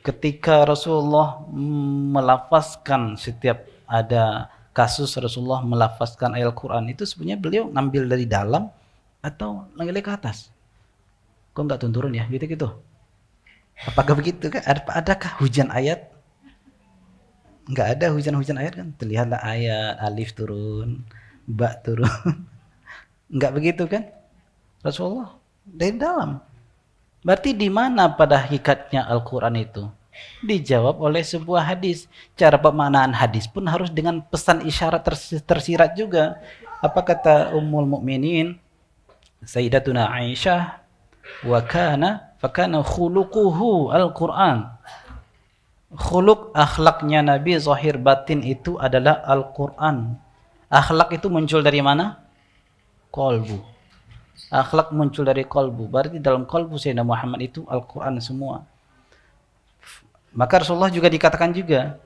Ketika Rasulullah melafazkan, setiap ada kasus Rasulullah melafazkan ayat Al-Quran, itu sebenarnya beliau ngambil dari dalam atau ngambil ke atas? Kok enggak turun ya? Gitu-gitu. Apakah begitu kan? Adakah hujan ayat? Enggak ada hujan-hujan ayat kan? Terlihatlah ayat, alif turun, ba turun. Enggak begitu kan? Rasulullah dari dalam. Berarti di mana pada hakikatnya Al-Quran itu? Dijawab oleh sebuah hadis. Cara pemaknaan hadis pun harus dengan pesan isyarat tersirat juga. Apa kata Ummul Mukminin Sayyidatuna Aisyah, wa fakana khuluquhu Al-Quran. Khuluq, akhlaknya Nabi zahir batin itu adalah Al-Quran. Akhlak itu muncul dari mana? Qalbu. Akhlak muncul dari qalbu. Berarti dalam qalbu Sayyidina Muhammad itu Al-Quran semua. Maka Rasulullah juga dikatakan juga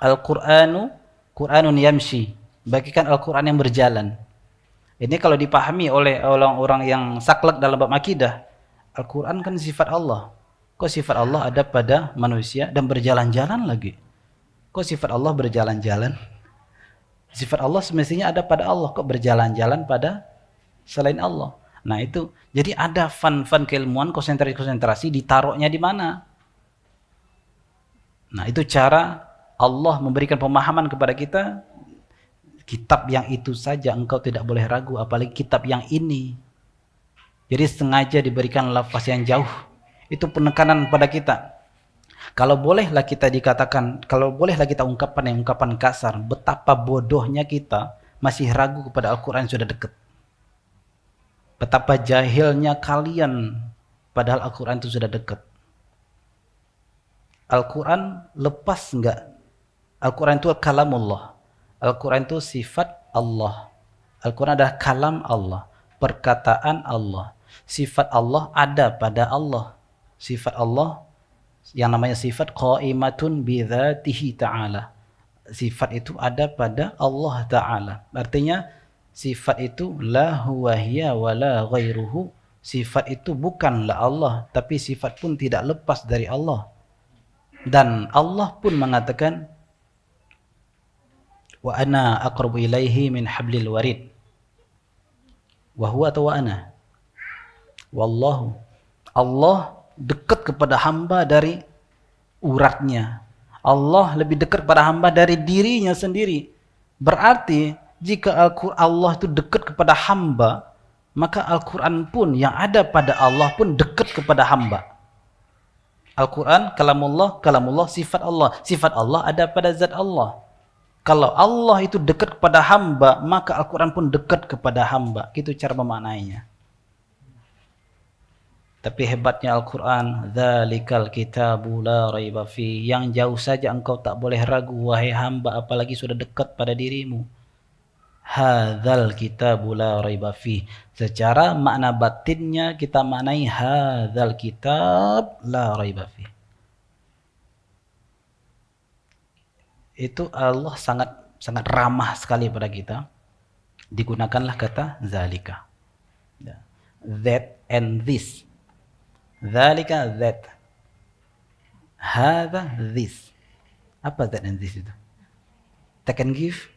Qur'anun yamshi. Bagikan Al-Quran yang berjalan. Ini kalau dipahami oleh orang-orang yang saklek dalam bab akidah, Al-Quran kan sifat Allah. Kok sifat Allah ada pada manusia dan berjalan-jalan lagi? Kok sifat Allah berjalan-jalan? Sifat Allah semestinya ada pada Allah, kok berjalan-jalan pada selain Allah? Nah itu, jadi ada fan keilmuan, konsentrasi ditaruhnya di mana? Nah itu cara Allah memberikan pemahaman kepada kita, kitab yang itu saja engkau tidak boleh ragu, apalagi kitab yang ini. Jadi sengaja diberikan lafaz yang jauh. Itu penekanan pada kita. Kalau bolehlah kita dikatakan, kalau bolehlah kita ungkapan kasar, betapa bodohnya kita masih ragu kepada Al-Quran yang sudah dekat. Betapa jahilnya kalian, padahal Al-Quran itu sudah dekat. Al-Quran lepas enggak? Al-Quran itu kalamullah. Al-Quran itu sifat Allah. Al-Quran adalah kalam Allah, perkataan Allah. Sifat Allah ada pada Allah. Sifat Allah yang namanya sifat qaimatun bidzatihi ta'ala. Sifat itu ada pada Allah Ta'ala. Artinya sifat itu la huwa hiya wa la ghairuhu. Sifat itu bukanlah Allah, tapi sifat pun tidak lepas dari Allah. Dan Allah pun mengatakan wa ana aqrabu ilaihi min hablil warid. Wa huwa atau wa ana? Wallahu. Allah dekat kepada hamba dari uratnya. Allah lebih dekat kepada hamba dari dirinya sendiri. Berarti jika Allah itu dekat kepada hamba, maka Al-Quran pun yang ada pada Allah pun dekat kepada hamba. Al-Quran kalamullah sifat Allah. Sifat Allah ada pada zat Allah. Kalau Allah itu dekat kepada hamba, maka Al-Quran pun dekat kepada hamba. Gitu cara memaknainya. Tapi hebatnya Al-Quran, dzalikal kitabu la raiba fi. Yang jauh saja engkau tak boleh ragu, wahai hamba, apalagi sudah dekat pada dirimu. Hadzal kitabu la raiba fi. Secara makna batinnya kita maknai hadzal kitab la raiba fi. Itu Allah sangat ramah sekali pada kita. Digunakanlah kata zalika. That and this. Zalika that. Hadza this. Apa that and this itu? Take and give.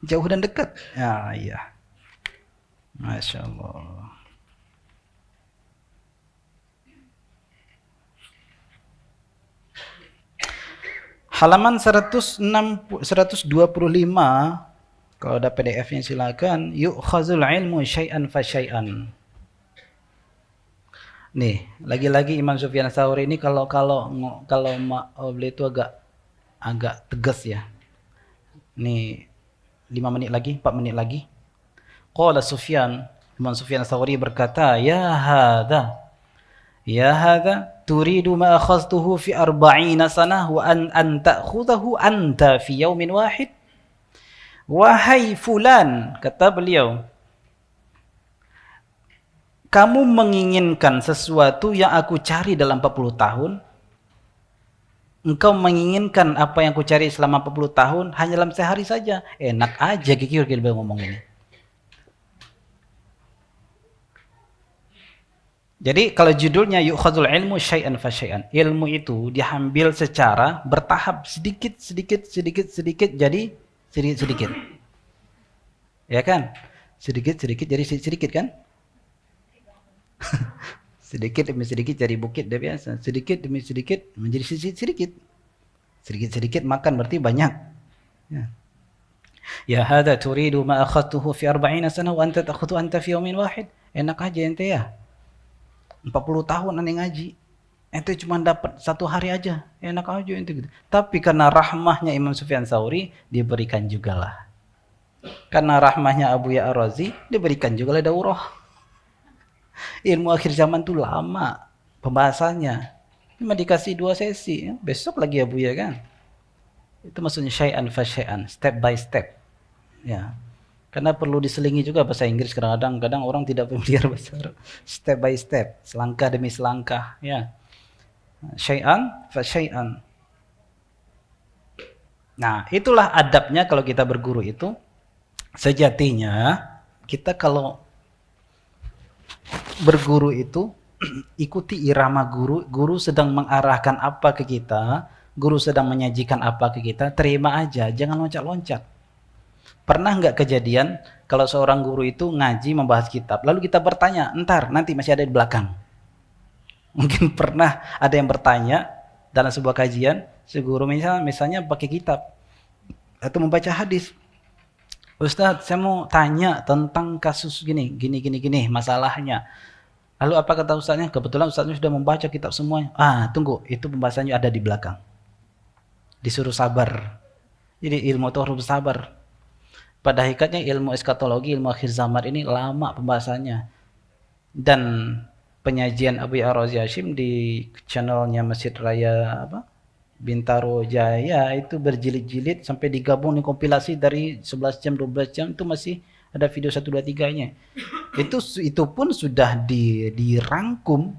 Jauh dan dekat. Ya, iya. Masya Allah. Halaman 125, kalau ada PDF-nya silakan. Yu'khazul ilmu syai'an fa syai'an. Nih, lagi-lagi Imam Sufyan Tsauri ini kalau beliau itu agak tegas ya. Nih 5 menit lagi, 4 menit lagi. Qala Sufyan, Imam Sufyan Tsauri berkata, Ya hadza turidu ma akhadtuhu fi 40 sanah wa an ta'khudhahu anta fi yaumin wahid? Wahai fulan, kata beliau, kamu menginginkan sesuatu yang aku cari dalam 40 tahun? Engkau menginginkan apa yang aku cari selama 40 tahun hanya dalam sehari saja. Enak aja kikir ngomong ini. Jadi kalau judulnya yu'khadzul ilmu syai'an fa syai'an, ilmu itu diambil secara bertahap, sedikit jadi sedikit. Ya kan? Sedikit jadi sedikit kan? Sedikit demi sedikit jadi bukit, dia biasa. Sedikit demi sedikit menjadi sedikit. Sedikit makan berarti banyak. Ya hadza turidu ma akhadtuhu fi 40 sanah wa anta ta'khudhu anta fi yawmin wahid. Enak aja ente ya. 40 tahun aneh ngaji. Ente cuma dapat 1 hari aja. Enak aja ente gitu. Tapi karena rahmahnya Imam Sufyan Tsauri diberikan jugalah. Karena rahmahnya Abu Ya Ar-Razi diberikan juga daurah. Ilmu akhir zaman tuh lama pembahasannya. Cuma dikasih 2 sesi. Besok lagi Abu Ya kan. Itu maksudnya syai'an fa syai'an, step by step. Ya. Karena perlu diselingi juga bahasa Inggris kadang-kadang orang tidak familiar bahasa Arab. Step by step, selangkah demi selangkah, ya. Syai'an fa syai'an. Nah, itulah adabnya kalau kita berguru itu. Sejatinya kita kalau berguru itu ikuti irama guru. Guru sedang mengarahkan apa ke kita, guru sedang menyajikan apa ke kita, terima aja, jangan loncat-loncat. Pernah nggak kejadian kalau seorang guru itu ngaji membahas kitab, lalu kita bertanya, nanti masih ada di belakang. Mungkin pernah ada yang bertanya dalam sebuah kajian, si guru misalnya pakai kitab atau membaca hadis. Ustadz, saya mau tanya tentang kasus gini masalahnya. Lalu apa kata ustadznya? Kebetulan ustadznya sudah membaca kitab semuanya. Tunggu, itu pembahasannya ada di belakang. Disuruh sabar. Jadi ilmu itu harus bersabar. Pada hakikatnya ilmu eskatologi, ilmu akhir zaman ini lama pembahasannya. Dan penyajian Abu Ya Ar-Razi Hashim di channelnya Masjid Raya Bintaro Jaya itu berjilid-jilid sampai digabung di kompilasi dari 11 jam 12 jam itu masih ada video 1 2 3-nya. Itu pun sudah dirangkum.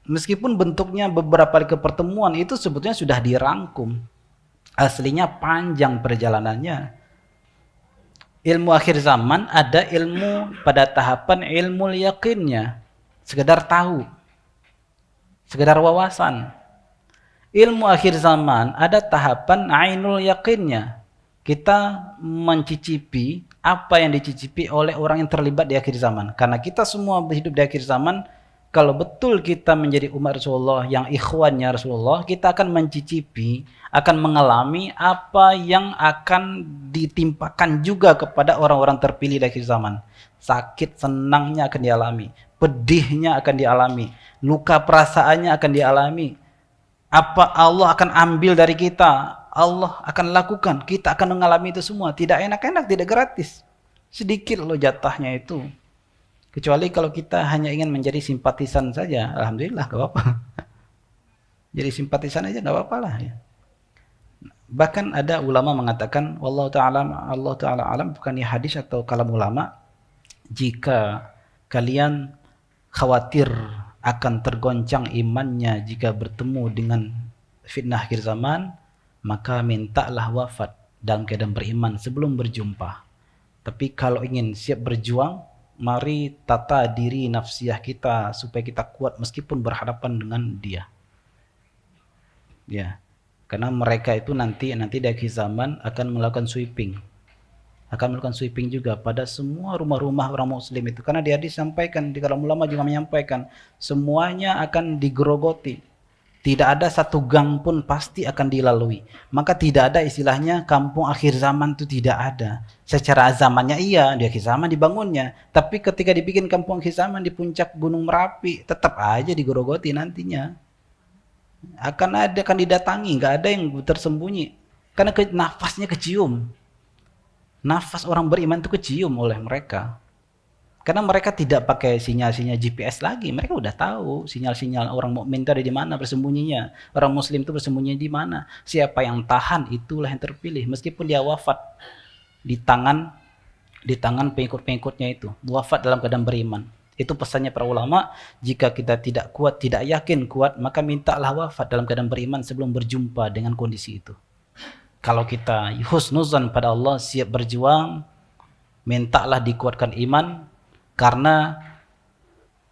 Meskipun bentuknya beberapa kali pertemuan itu sebetulnya sudah dirangkum. Aslinya panjang perjalanannya. Ilmu akhir zaman ada ilmu pada tahapan ilmu yakinnya. Sekedar tahu. Sekedar wawasan. Ilmu akhir zaman ada tahapan ainul yakinnya. Kita mencicipi apa yang dicicipi oleh orang yang terlibat di akhir zaman. Karena kita semua hidup di akhir zaman. Kalau betul kita menjadi umat Rasulullah yang ikhwannya Rasulullah, kita akan mencicipi, akan mengalami apa yang akan ditimpakan juga kepada orang-orang terpilih di akhir zaman. Sakit, senangnya akan dialami, pedihnya akan dialami, luka perasaannya akan dialami. Apa Allah akan ambil dari kita, Allah akan lakukan, kita akan mengalami itu semua. Tidak enak-enak, tidak gratis. Sedikit loh jatahnya itu. Kecuali kalau kita hanya ingin menjadi simpatisan saja, alhamdulillah gak apa-apa. Jadi simpatisan aja gak apa-apa lah ya. Bahkan ada ulama mengatakan, Allah Ta'ala alam, bukan ini hadis atau kalam ulama, jika kalian khawatir akan tergoncang imannya jika bertemu dengan fitnah akhir zaman, maka mintalah wafat dalam keadaan beriman sebelum berjumpa. Tapi kalau ingin siap berjuang, mari tata diri nafsiyah kita supaya kita kuat meskipun berhadapan dengan dia. Ya, karena mereka itu nanti di akhir zaman akan melakukan sweeping. Akan melakukan sweeping juga pada semua rumah-rumah orang muslim itu. Karena dia disampaikan, di kalam ulama juga menyampaikan, semuanya akan digerogoti. Tidak ada satu gang pun pasti akan dilalui. Maka tidak ada istilahnya kampung akhir zaman itu tidak ada. Secara zamannya iya, di akhir zaman dibangunnya. Tapi ketika dibikin kampung akhir zaman di puncak Gunung Merapi, tetap aja digerogoti nantinya. Akan didatangi, nggak ada yang tersembunyi. Karena nafasnya kecium. Nafas orang beriman itu kecium oleh mereka. Karena mereka tidak pakai sinyal-sinyal GPS lagi. Mereka udah tahu sinyal-sinyal orang mukmin itu ada di mana bersembunyinya. Orang muslim itu bersembunyi di mana. Siapa yang tahan, itulah yang terpilih. Meskipun dia wafat di tangan pengikut-pengikutnya itu. Wafat dalam keadaan beriman. Itu pesannya para ulama, jika kita tidak kuat, tidak yakin kuat, maka mintalah wafat dalam keadaan beriman sebelum berjumpa dengan kondisi itu. Kalau kita husnuzan pada Allah, siap berjuang, mintalah dikuatkan iman, karena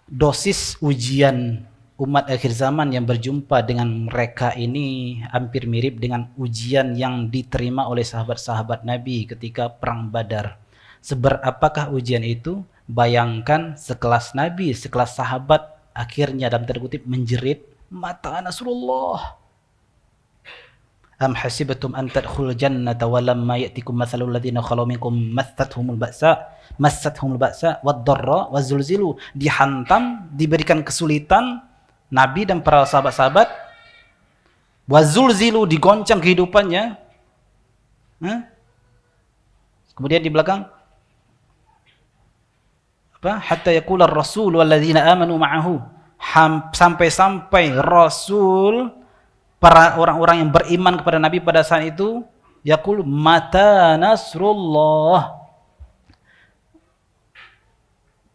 dosis ujian umat akhir zaman yang berjumpa dengan mereka ini hampir mirip dengan ujian yang diterima oleh sahabat-sahabat Nabi ketika perang Badar. Seberapakah ujian itu? Bayangkan sekelas Nabi, sekelas sahabat akhirnya dalam tanda kutip menjerit, mata Nasrullah. Am hasibatum an tadkhulul jannata wa lamma ya'tikum mathalul ladzina khalu minkum massathumul ba'sa wad-dharra wazulzilu. Dihantam, diberikan kesulitan Nabi dan para sahabat-sahabat. Wazulzilu, digoncang kehidupannya. Kemudian di belakang apa? Hatta yaqula ar-rasul wal ladzina amanu ma'ahu. Sampai-sampai Rasul, para orang-orang yang beriman kepada Nabi pada saat itu, yaqul mata nasrullah.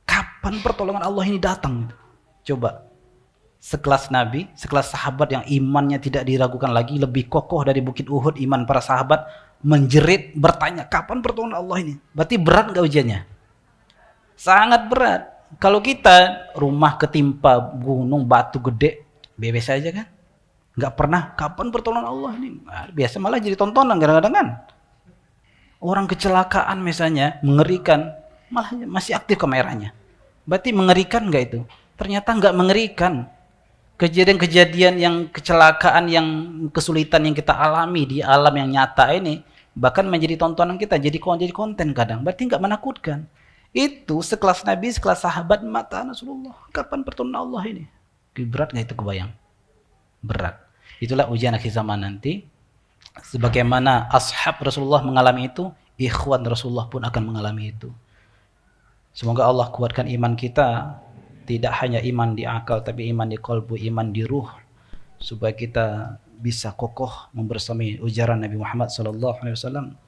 Kapan pertolongan Allah ini datang? Coba. Sekelas Nabi, sekelas sahabat yang imannya tidak diragukan lagi, lebih kokoh dari bukit Uhud iman para sahabat, menjerit, bertanya, kapan pertolongan Allah ini? Berarti berat enggak ujiannya? Sangat berat. Kalau kita rumah ketimpa gunung batu gede, bebas aja kan? Nggak pernah, kapan pertolongan Allah ini? Biasa malah jadi tontonan kadang-kadang kan. Orang kecelakaan misalnya, mengerikan, malah masih aktif kameranya. Berarti mengerikan nggak itu? Ternyata nggak mengerikan. Kejadian-kejadian yang kecelakaan, yang kesulitan yang kita alami di alam yang nyata ini, bahkan menjadi tontonan kita, jadi konten kadang. Berarti nggak menakutkan. Itu sekelas Nabi, sekelas sahabat, mata Rasulullah. Kapan pertolongan Allah ini? Berat nggak itu kebayang? Berat. Itulah ujian akhir zaman nanti. Sebagaimana ashab Rasulullah mengalami itu, ikhwan Rasulullah pun akan mengalami itu. Semoga Allah kuatkan iman kita, tidak hanya iman di akal, tapi iman di qalbu, iman di ruh, supaya kita bisa kokoh membersamai ujaran Nabi Muhammad SAW.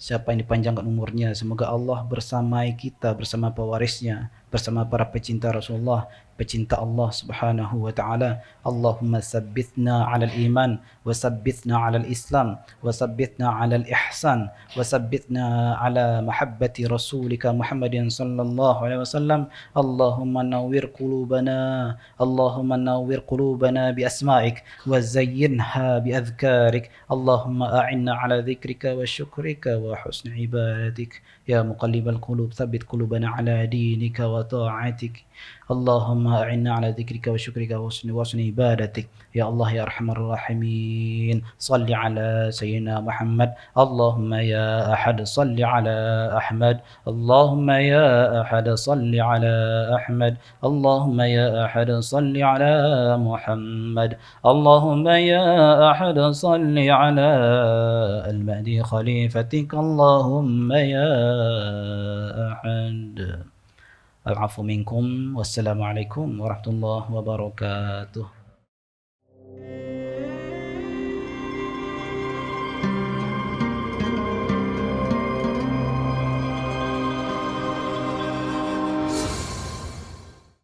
Siapa yang dipanjangkan umurnya, semoga Allah bersamai kita, bersama pewarisnya, bersama para pecinta Rasulullah, pecinta Allah Subhanahu wa taala. Allahumma sabbitna 'alal iman wa sabbitna 'alal islam wa sabbitna 'alal ihsan wa sabbitna 'ala mahabbati rasulika Muhammadin sallallahu alaihi wasallam. Allahumma nawwir qulubana, Allahumma nawwir qulubana bi asma'ik wa zayyinha bi adhkarik. Allahumma a'inna 'ala dhikrika wa syukrika wa husni ibadatik. Ya muqallibal qulub tsabbit qulubana 'ala dinika wa ta'atik. Allahumma a'inna ala dzikrika wa syukrika wa husni ibadatik. Ya Allah ya arhamar rahimin. Salli ala sayyidina Muhammad. Allahumma ya ahad salli ala Ahmad. Allahumma ya ahad salli ala Ahmad. Allahumma ya ahad salli ala Muhammad. Allahumma ya ahad salli ala al-Mahdi khalifatik. Allahumma ya ahad. Al-'afwu minkum. Wassalamualaikum warahmatullahi wabarakatuh.